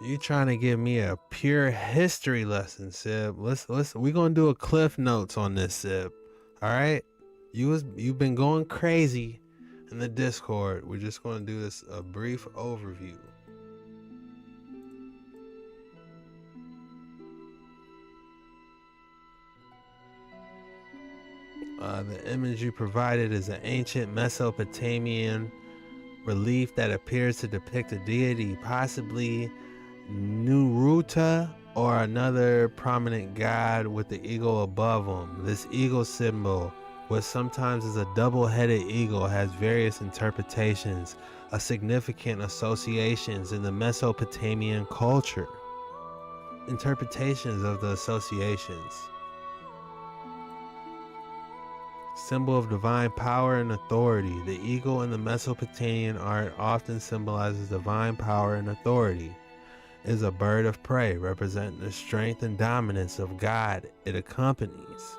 You trying to give me a pure history lesson, Sib? We're gonna do a cliff notes on this, Sib. All right, you've been going crazy in the Discord. We're just gonna do this a brief overview. The image you provided is an ancient Mesopotamian relief that appears to depict a deity, possibly Nuruta or another prominent god with the eagle above him. This eagle symbol, which sometimes is a double-headed eagle, has various interpretations of significant associations in the Mesopotamian culture. Interpretations of the associations. Symbol of divine power and authority. The eagle in the Mesopotamian art often symbolizes divine power and authority. It is a bird of prey representing the strength and dominance of God it accompanies.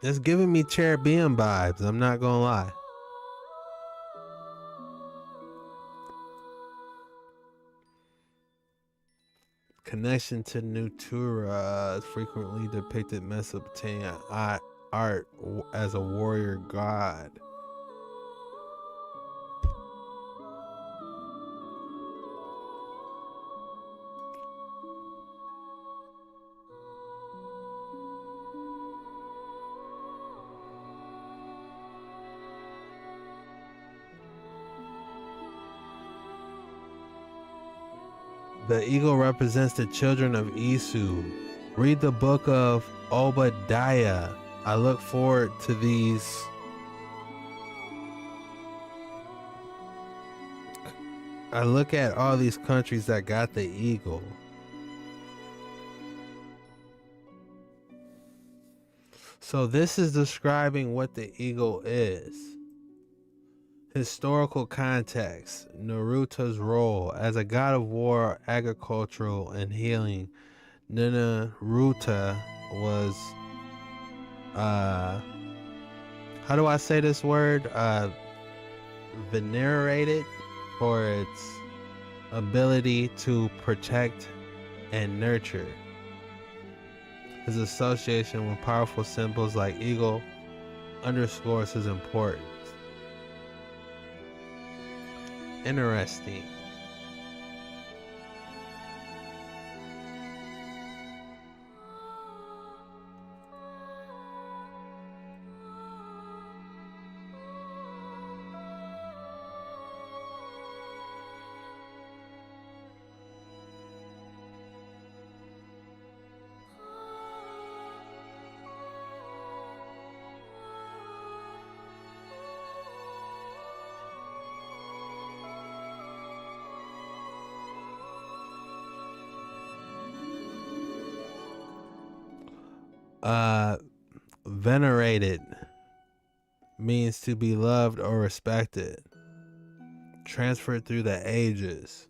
It's giving me cherubim vibes, I'm not gonna lie. Connection to Nutura is frequently depicted Mesopotamian art as a warrior god. The eagle represents the children of Esau. Read the book of Obadiah. I look forward to these. I look at all these countries that got the eagle. So this is describing what the eagle is. Historical context. Naruta's role as a god of war, agricultural, and healing. Naruta was how do I say this word? Venerated for its ability to protect and nurture. His association with powerful symbols like eagle underscores his importance. Interesting. Venerated means to be loved or respected, transferred through the ages.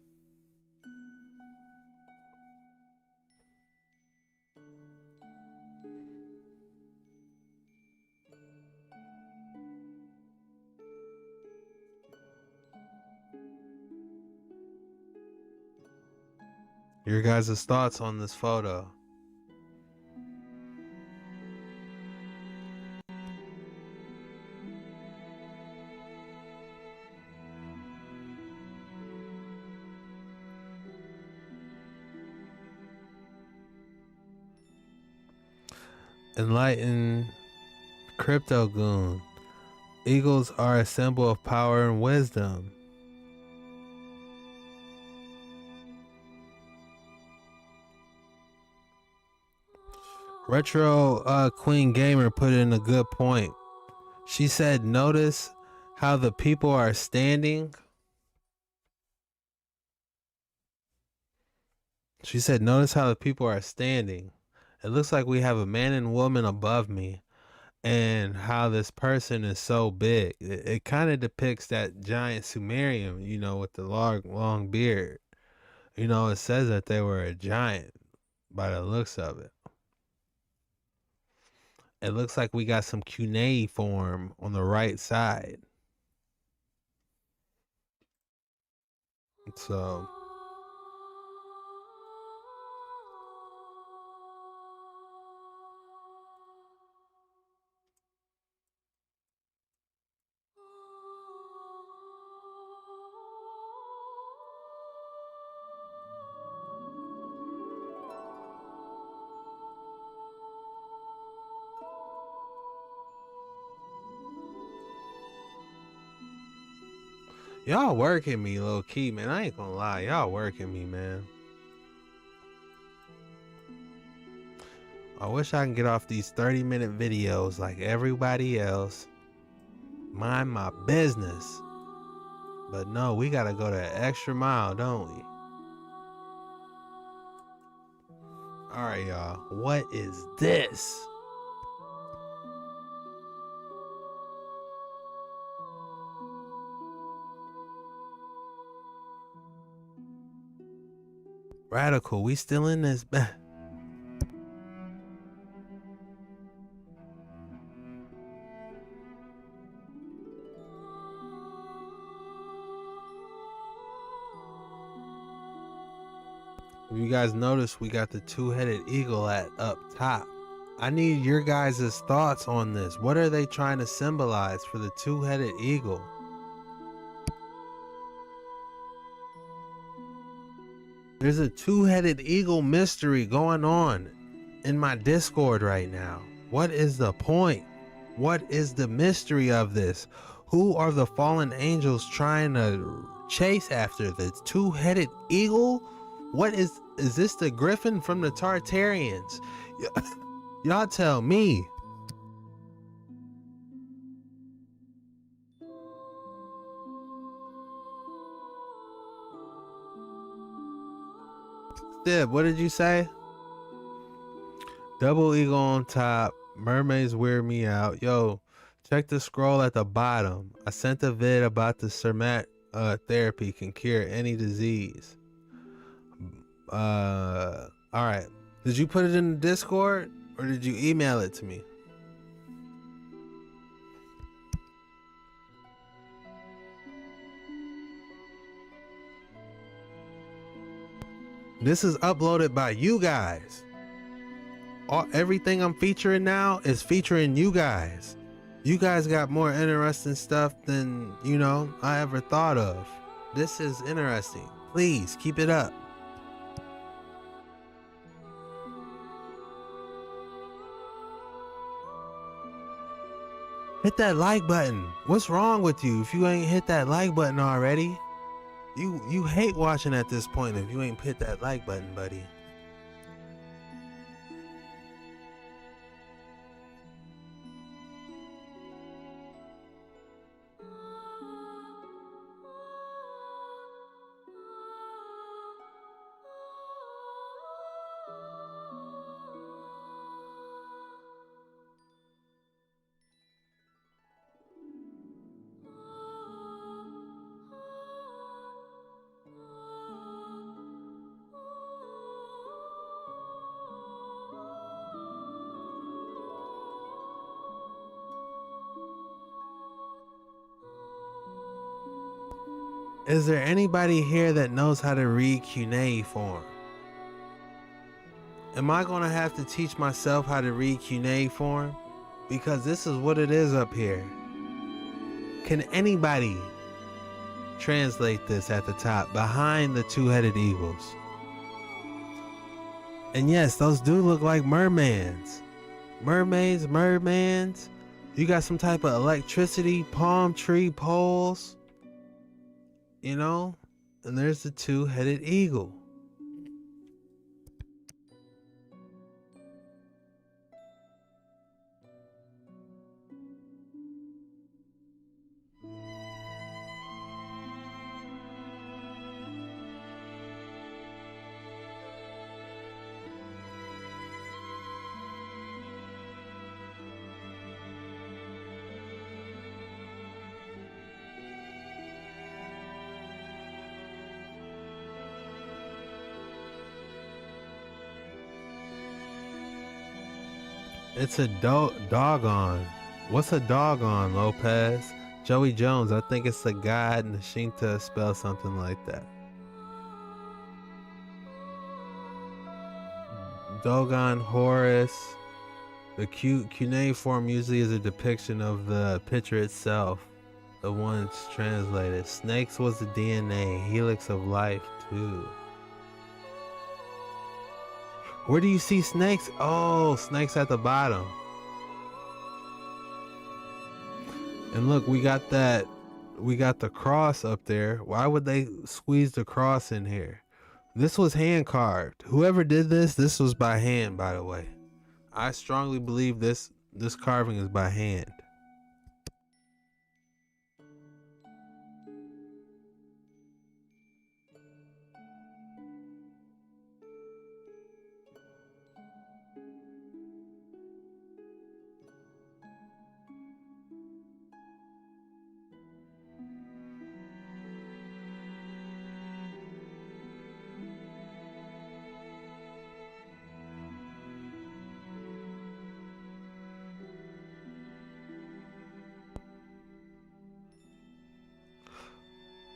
Your guys' thoughts on this photo? Enlightened Crypto Goon. Eagles are a symbol of power and wisdom. Retro Queen Gamer put in a good point. She said, notice how the people are standing. She said, notice how the people are standing. It looks like we have a man and woman above me, and how this person is so big. It kind of depicts that giant Sumerian, you know, with the long beard. You know, it says that they were a giant by the looks of it. It looks like we got some cuneiform on the right side. So Y'all working me low key, man. I ain't gonna lie. Y'all working me, man. I wish I can get off these 30-minute videos like everybody else. Mind my business. But no, we gotta go that extra mile, don't we? Alright, y'all. What is this? Radical, we still in this. If you guys notice, we got the two-headed eagle at up top. I need your guys' thoughts on this. What are they trying to symbolize for the two-headed eagle? There's a two-headed eagle mystery going on in my Discord right now. What is the point? What is the mystery of this? Who are the fallen angels trying to chase after? The two-headed eagle? What is this the griffin from the Tartarians? Y'all tell me. Stib, what did you say? Double eagle on top. Mermaids wear me out. Yo, check the scroll at the bottom. I sent a vid about the Cermat therapy can cure any disease. All right. Did you put it in the Discord or did you email it to me? This is uploaded by you guys. Everything I'm featuring now is featuring you guys. You guys got more interesting stuff than, you know, I ever thought of. This is interesting. Please keep it up. Hit that like button. What's wrong with you if you ain't hit that like button already? You hate watching at this point if you ain't hit that like button, buddy. Is there anybody here that knows how to read cuneiform? Am I gonna have to teach myself how to read cuneiform? Because this is what it is up here. Can anybody translate this at the top behind the two-headed eagles? And yes, those do look like mermaids. Mermaids. You got some type of electricity, palm tree poles. You know, and there's the two-headed eagle. It's a doggone. What's a doggone, Lopez? Joey Jones, I think it's a god, Nashinta spell something like that. Dogon, Horus. The cuneiform usually is a depiction of the picture itself. The one it's translated. Snakes was the DNA, helix of life too. Where do you see snakes? Oh, snakes at the bottom. And look, we got that we got the cross up there. Why would they squeeze the cross in here? This was hand carved. Whoever did this was by hand, by the way. I strongly believe this carving is by hand.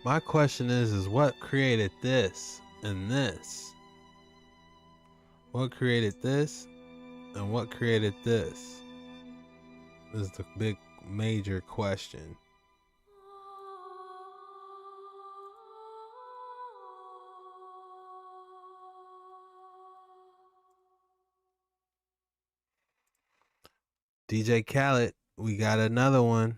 My question is what created this and this? What created this and what created this? Is the big major question. DJ Khaled, we got another one.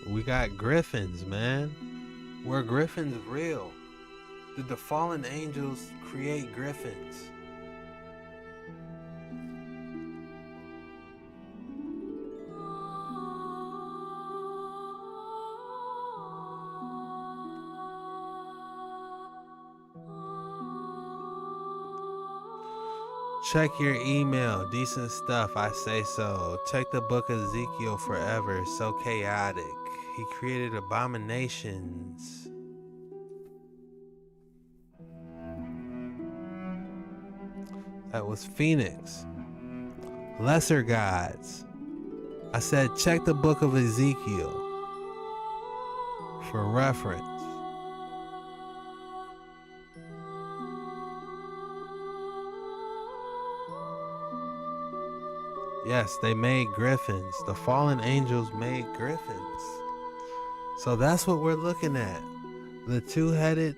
We got griffins, man. Were griffins real? Did the fallen angels create griffins? Check your email. Decent stuff, I say so. Check the book of Ezekiel forever. So chaotic. He created abominations. That was Phoenix. Lesser gods. I said check the book of Ezekiel for reference. Yes, they made griffins. The fallen angels made griffins. So that's what we're looking at. The two-headed.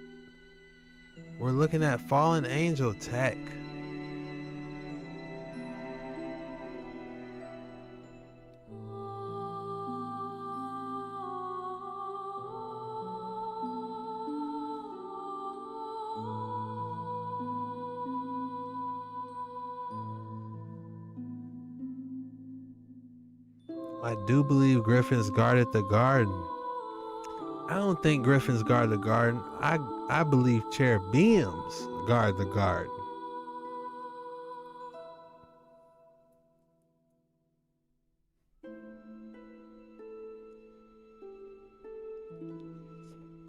We're looking at fallen angel tech. I do believe griffins guarded the garden. I don't think griffins guard the garden. I believe cherubims guard the garden.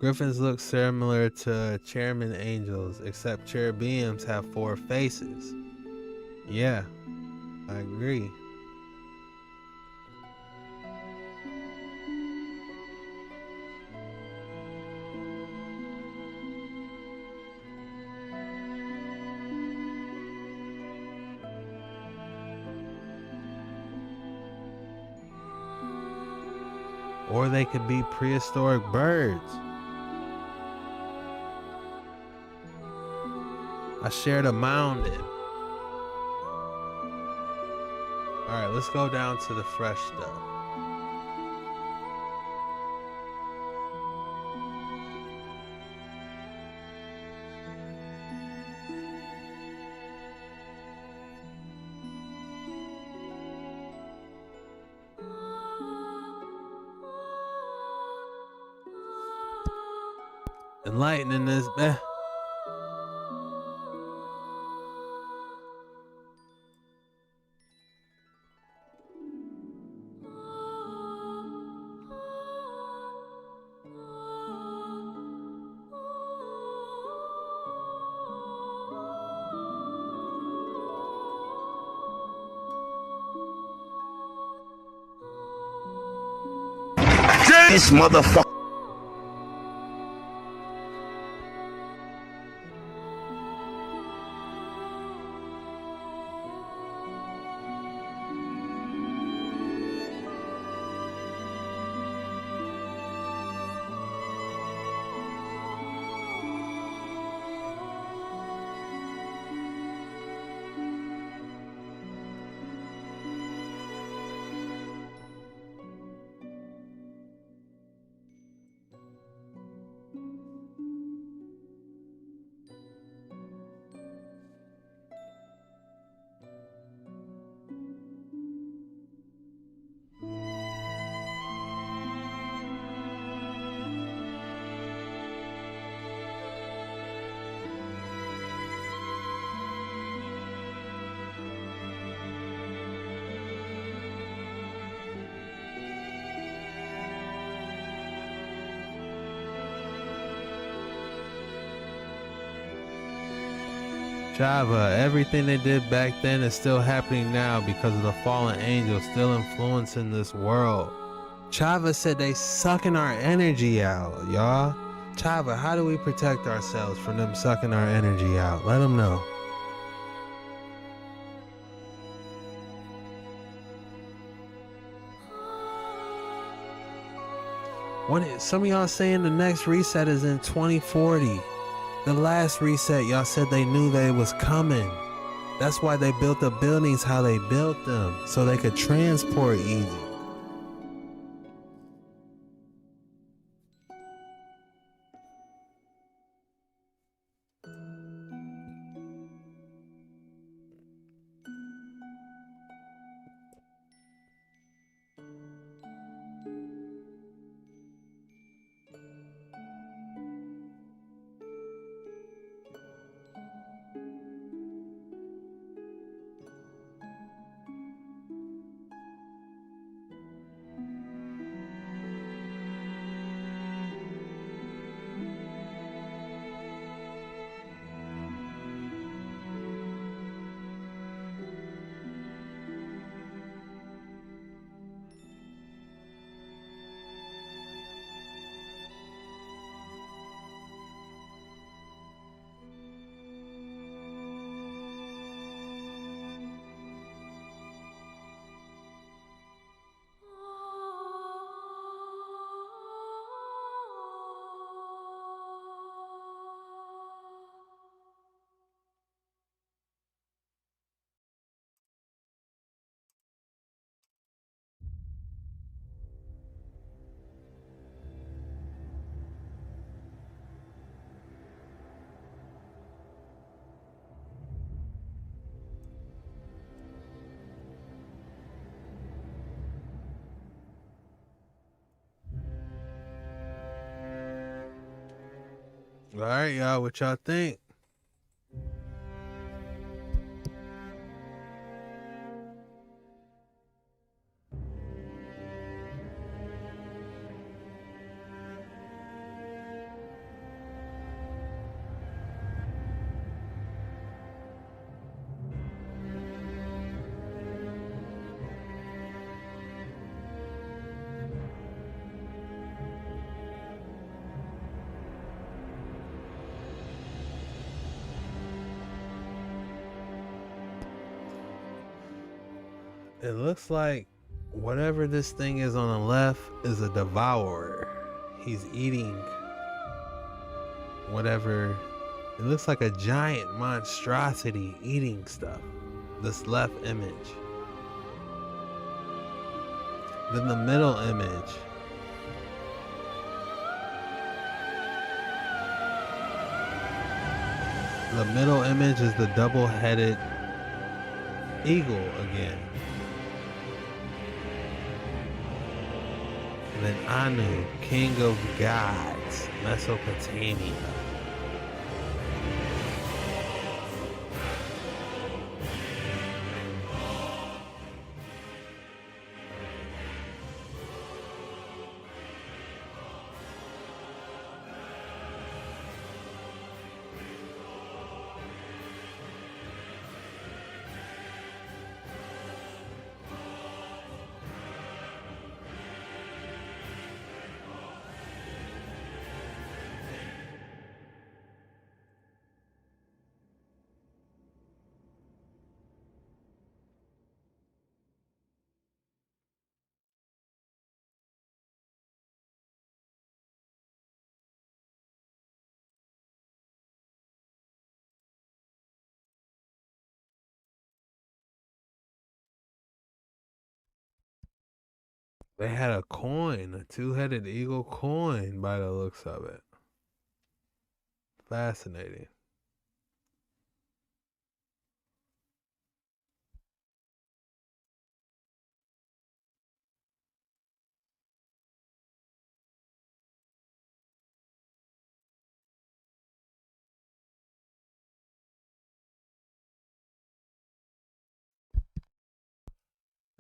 Griffins look similar to cherubim angels, except cherubims have 4 faces. Yeah, I agree. Or they could be prehistoric birds. I shared a mound in. Alright, let's go down to the fresh stuff. Enlightening this. This motherfucker. Java, everything they did back then is still happening now because of the fallen angels still influencing this world. Chava said they sucking our energy out, y'all. Chava, how do we protect ourselves from them sucking our energy out? Let them know. Some of y'all saying the next reset is in 2040. The last reset, y'all said they knew that it was coming. That's why they built the buildings how they built them, so they could transport easy. All right, y'all, what y'all think? It looks like whatever this thing is on the left is a devourer. He's eating whatever. It looks like a giant monstrosity eating stuff. This left image. Then the middle image. The middle image is the double-headed eagle again. And then Anu, king of gods, Mesopotamia. They had a coin, a two-headed eagle coin by the looks of it. Fascinating.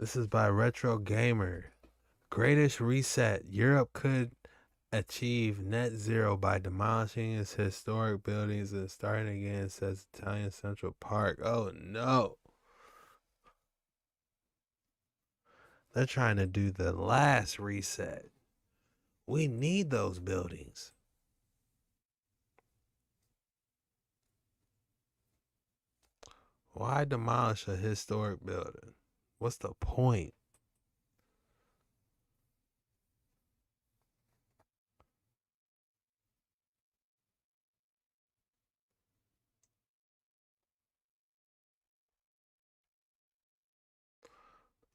This is by Retro Gamer. Greatest reset. Europe could achieve net zero by demolishing its historic buildings and starting again, says Italian Central Park. Oh no. They're trying to do the last reset. We need those buildings. Why demolish a historic building? What's the point?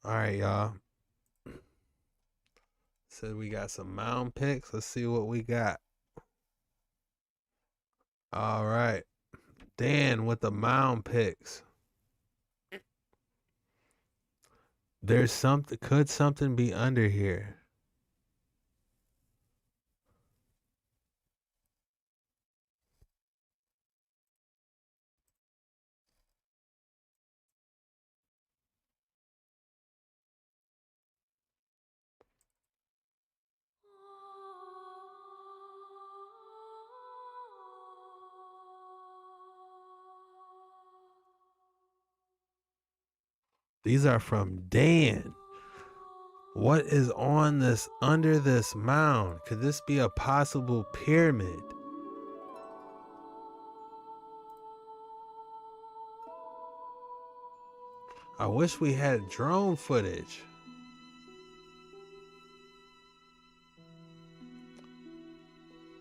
All right, y'all. Said we got some mound picks. Let's see what we got. All right. Dan with the mound picks. There's something, could something be under here? These are from Dan. What is on this, under this mound? Could this be a possible pyramid? I wish we had drone footage.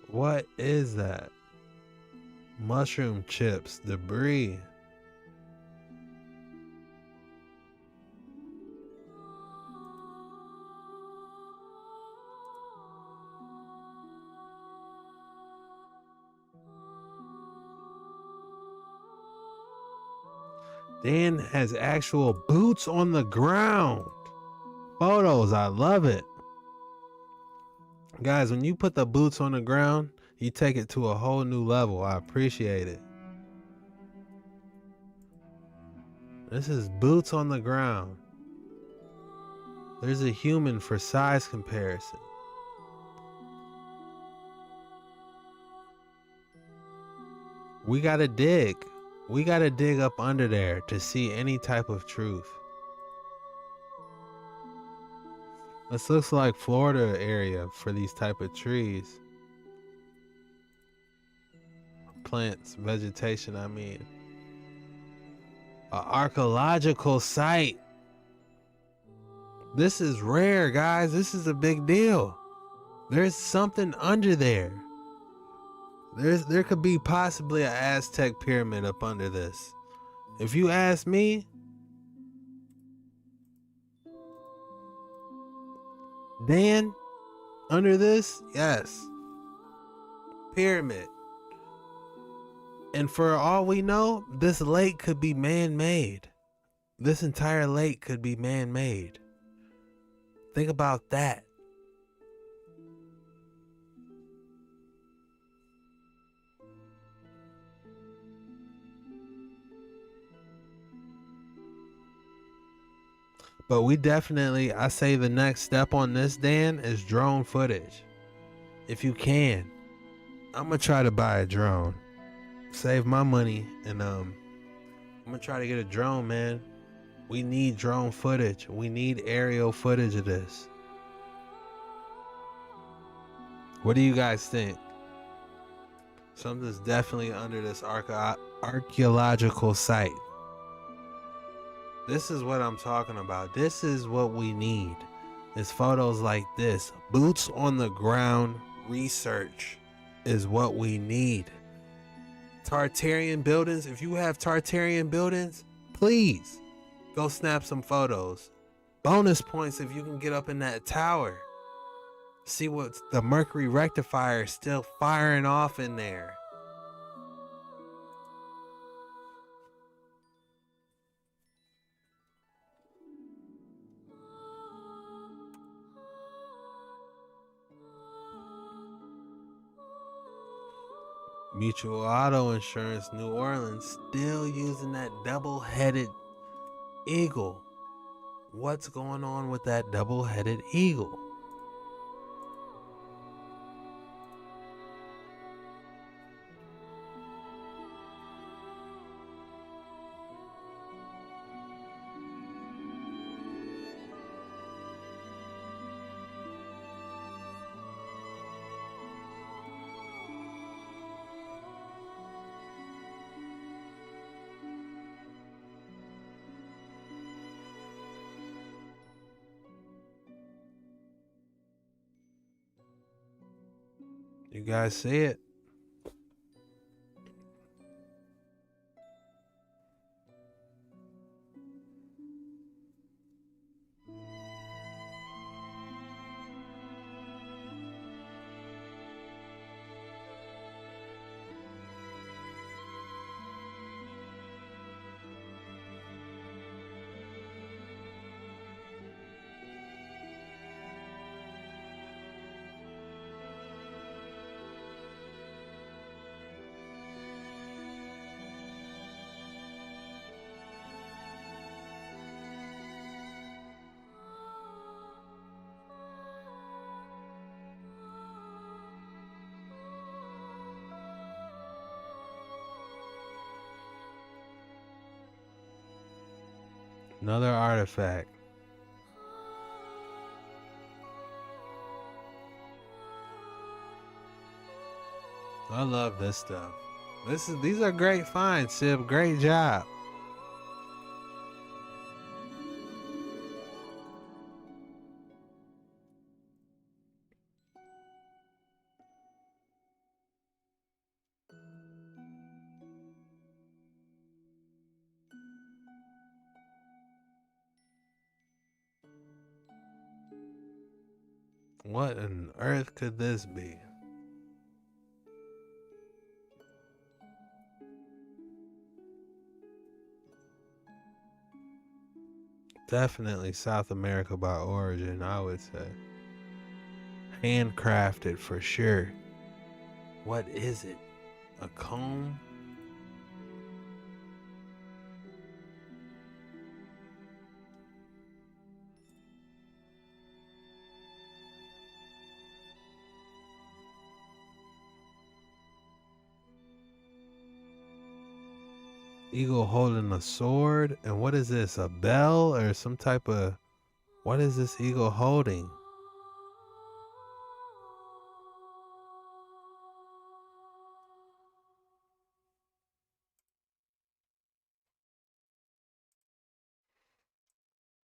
What is that? Mushroom chips, debris. Dan has actual boots on the ground. Photos, I love it. Guys, when you put the boots on the ground, you take it to a whole new level. I appreciate it. This is boots on the ground. There's a human for size comparison. We gotta dig. We gotta dig up under there to see any type of truth. This looks like Florida area for these type of trees. Plants, vegetation, I mean. An archaeological site. This is rare, guys. This is a big deal. There's something under there. There could be possibly an Aztec pyramid up under this. If you ask me, Dan, under this, yes. Pyramid. And for all we know, this lake could be man-made. This entire lake could be man-made. Think about that. But we definitely, I say the next step on this, Dan, is drone footage. If you can. I'm going to try to buy a drone. Save my money. And I'm going to try to get a drone, man. We need drone footage. We need aerial footage of this. What do you guys think? Something's definitely under this archaeological site. This is what I'm talking about. This is what we need. Is photos like this. Boots on the ground research is what we need. Tartarian buildings. If you have Tartarian buildings, please go snap some photos. Bonus points if you can get up in that tower. See what the mercury rectifier is still firing off in there. Mutual Auto Insurance, New Orleans, still using that double-headed eagle. What's going on with that double-headed eagle? You guys see it? Another artifact. I love this stuff. These are great finds, Sib. Great job. What on earth could this be? Definitely South America by origin, I would say. Handcrafted for sure. What is it? A comb? Eagle holding a sword. And what is this? A bell or some type of... What is this eagle holding?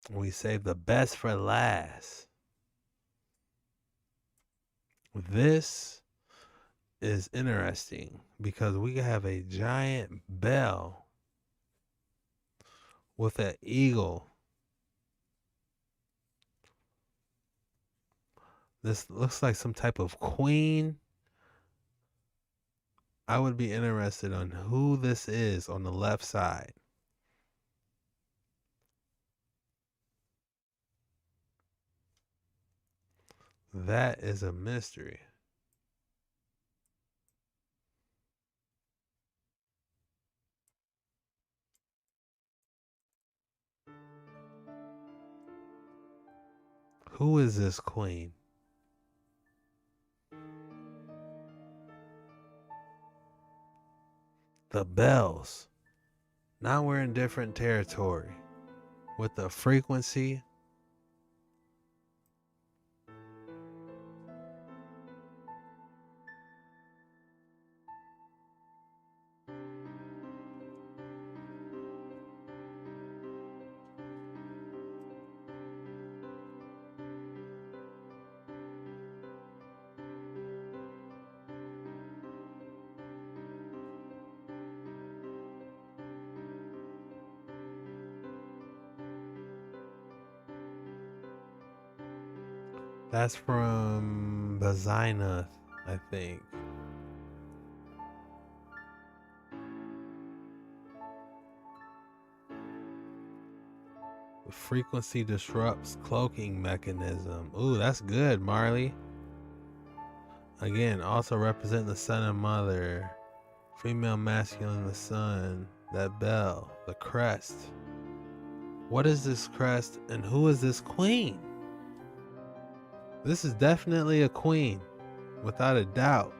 We saved the best for last. This is interesting because we have a giant bell with an eagle. This looks like some type of queen. I would be interested on who this is on the left side. That is a mystery. Who is this queen? The bells. Now we're in different territory with the frequency. That's from Bazinath, I think. The frequency disrupts cloaking mechanism. Ooh, that's good, Marley. Again, also represent the sun and mother. Female, masculine, the sun. That bell, the crest. What is this crest and who is this queen? This is definitely a queen, without a doubt.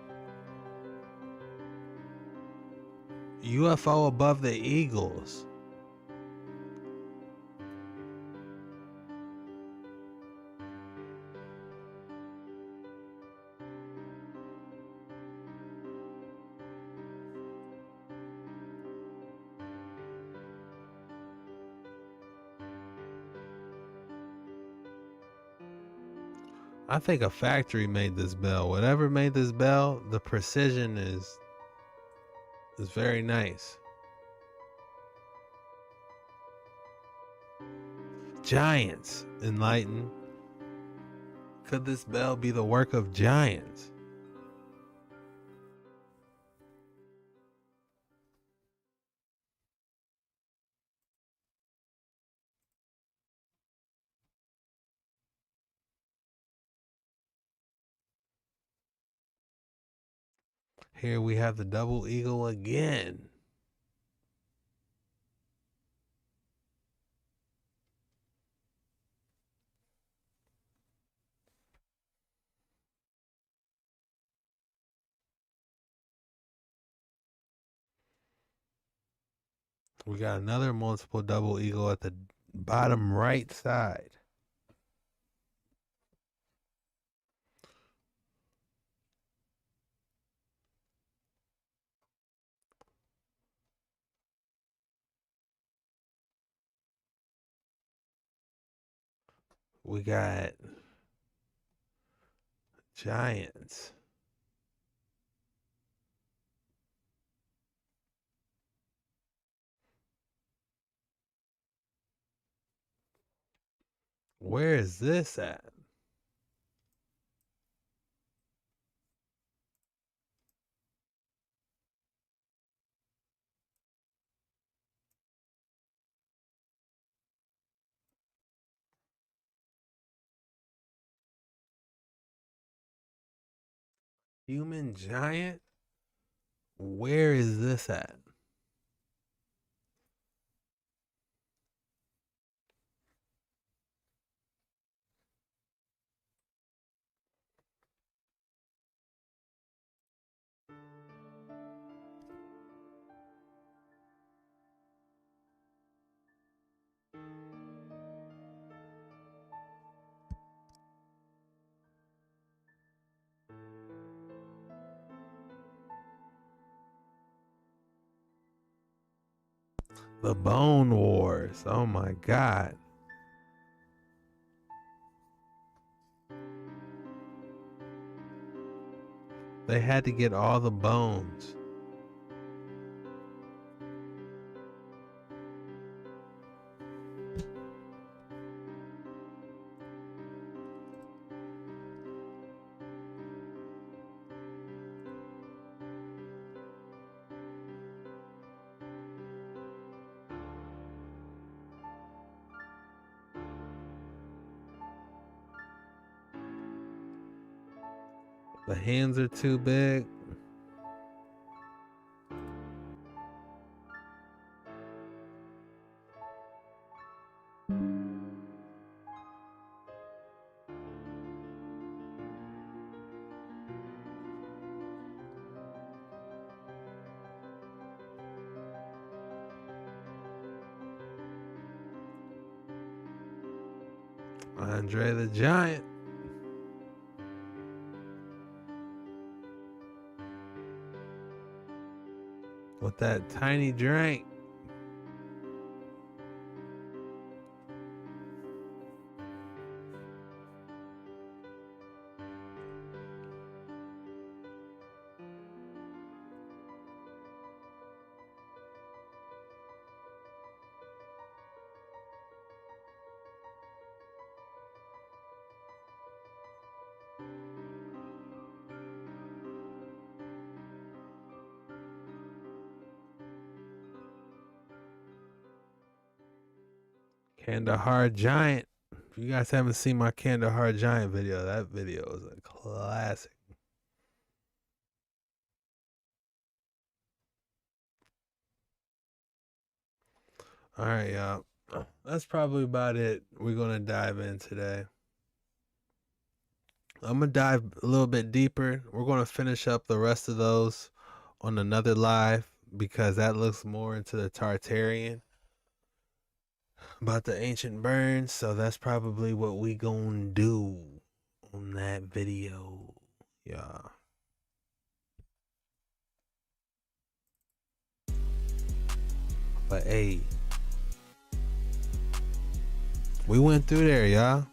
UFO above the eagles. I think a factory made this bell. Whatever made this bell, the precision is very nice. Giants, enlighten. Could this bell be the work of giants? Here we have the double eagle again. We got another multiple double eagle at the bottom right side. We got giants. Where is this at? Human giant? Where is this at? The Bone Wars. Oh my God. They had to get all the bones. The hands are too big. Andre the Giant. With that tiny drink. Kandahar Giant. If you guys haven't seen my Kandahar Giant video, that video is a classic. All right, y'all. That's probably about it. We're going to dive in today. I'm going to dive a little bit deeper. We're going to finish up the rest of those on another live because that looks more into the Tartarian. About the ancient burns, so that's probably what we gonna do on that video. Yeah. But hey, we went through there, y'all.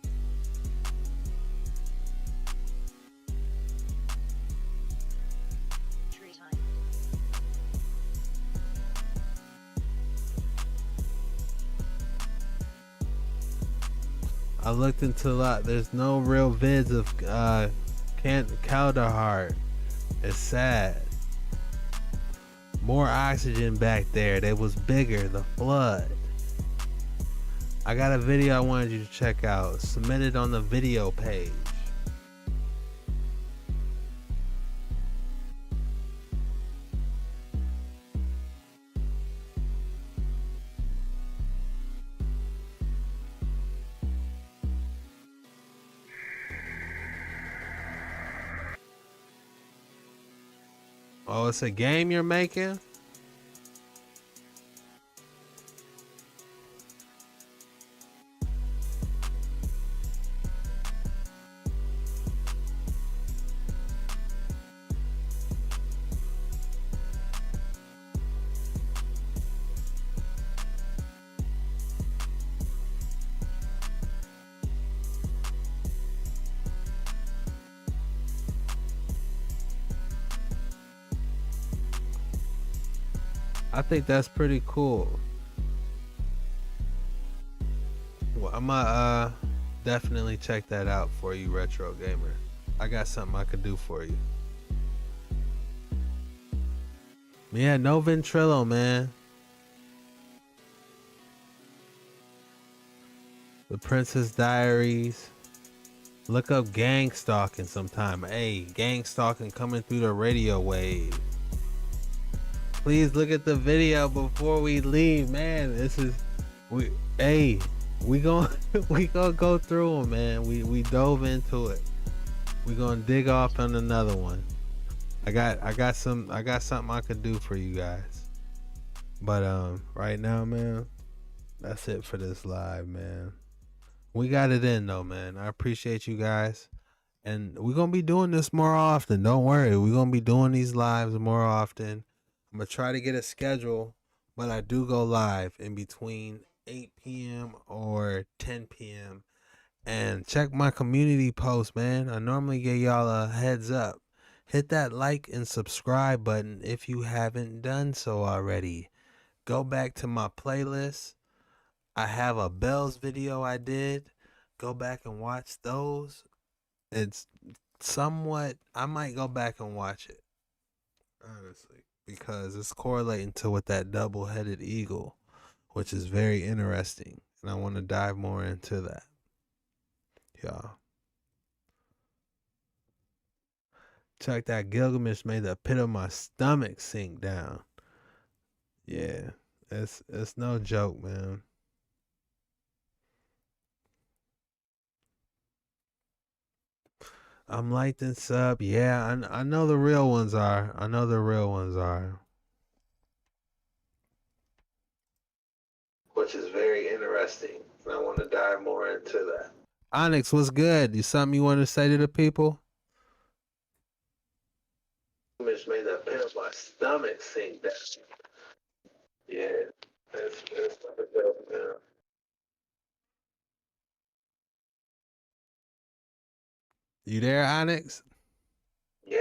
I looked into a lot. There's no real vids of Kaldahar. It's sad. More oxygen back there. They was bigger. The flood. I got a video I wanted you to check out. Submitted on the video page. Oh, it's a game you're making? I think that's pretty cool. Well, I'm gonna definitely check that out for you, Retro Gamer. I got something I could do for you. Yeah, no Ventrilo, man. The Princess Diaries. Look up gang stalking sometime. Hey, gang stalking coming through the radio wave. Please look at the video before we leave, man. This is we gonna go through them, man. We dove into it. We gonna dig off on another one. I got something I could do for you guys. But right now, man, that's it for this live, man. We got it in though, man. I appreciate you guys. And we're gonna be doing this more often. Don't worry, we're gonna be doing these lives more often. I'm gonna try to get a schedule, but I do go live in between 8 p.m. or 10 p.m. And check my community post, man. I normally give y'all a heads up. Hit that like and subscribe button if you haven't done so already. Go back to my playlist. I have a bells video I did. Go back and watch those. It's somewhat, I might go back and watch it, honestly, because it's correlating to with that double-headed eagle, which is very interesting, and I want to dive more into that, y'all. Check that. Gilgamesh made the pit of my stomach sink down. Yeah, it's no joke, man. I'm liked and sub. Yeah, I know the real ones are. I know the real ones are. Which is very interesting. And I want to dive more into that. Onyx, what's good? You something you want to say to the people? Just made that pit of my stomach sink down. Yeah, that's dope, man. You there, Onyx? Yeah,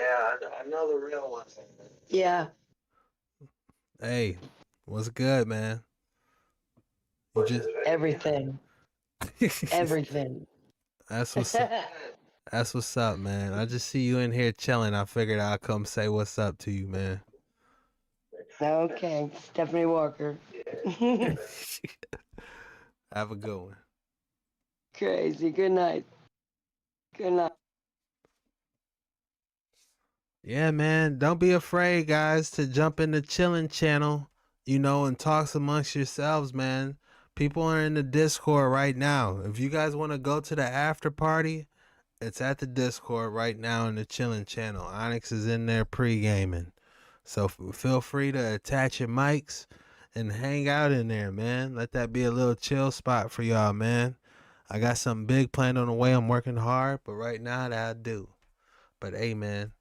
I know the real ones. Yeah. Hey, what's good, man? You just Everything. Everything. That's what's up. That's what's up, man. I just see you in here chilling. I figured I'd come say what's up to you, man. Okay. Stephanie Walker. Have a good one. Crazy. Good night. Good night. Yeah, man. Don't be afraid, guys, to jump in the chilling channel, you know, and talks amongst yourselves, man. People are in the Discord right now. If you guys want to go to the after party, it's at the Discord right now in the chilling channel. Onyx is in there pre-gaming. So feel free to attach your mics and hang out in there, man. Let that be a little chill spot for y'all, man. I got something big planned on the way. I'm working hard, but right now that I do. But hey, man,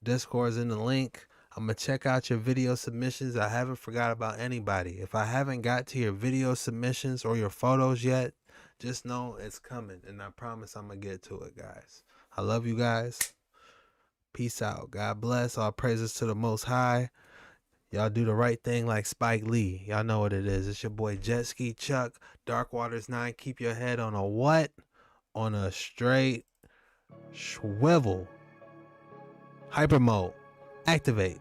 Discord's in the link. I'm going to check out your video submissions. I haven't forgot about anybody. If I haven't got to your video submissions or your photos yet, just know it's coming. And I promise I'm going to get to it, guys. I love you guys. Peace out. God bless. All praises to the Most High. Y'all do the right thing like Spike Lee. Y'all know what it is. It's your boy Jet Ski Chuck. Dark Waters 9. Keep your head on a what? on a straight swivel. Hyper mode. Activate.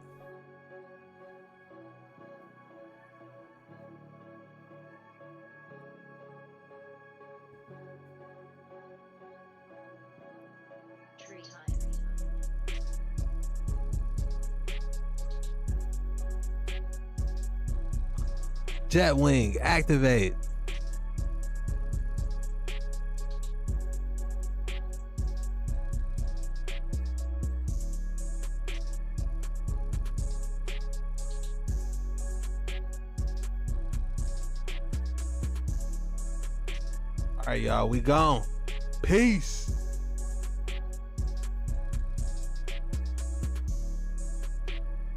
Jet wing, activate. All right, y'all, we gone. Peace.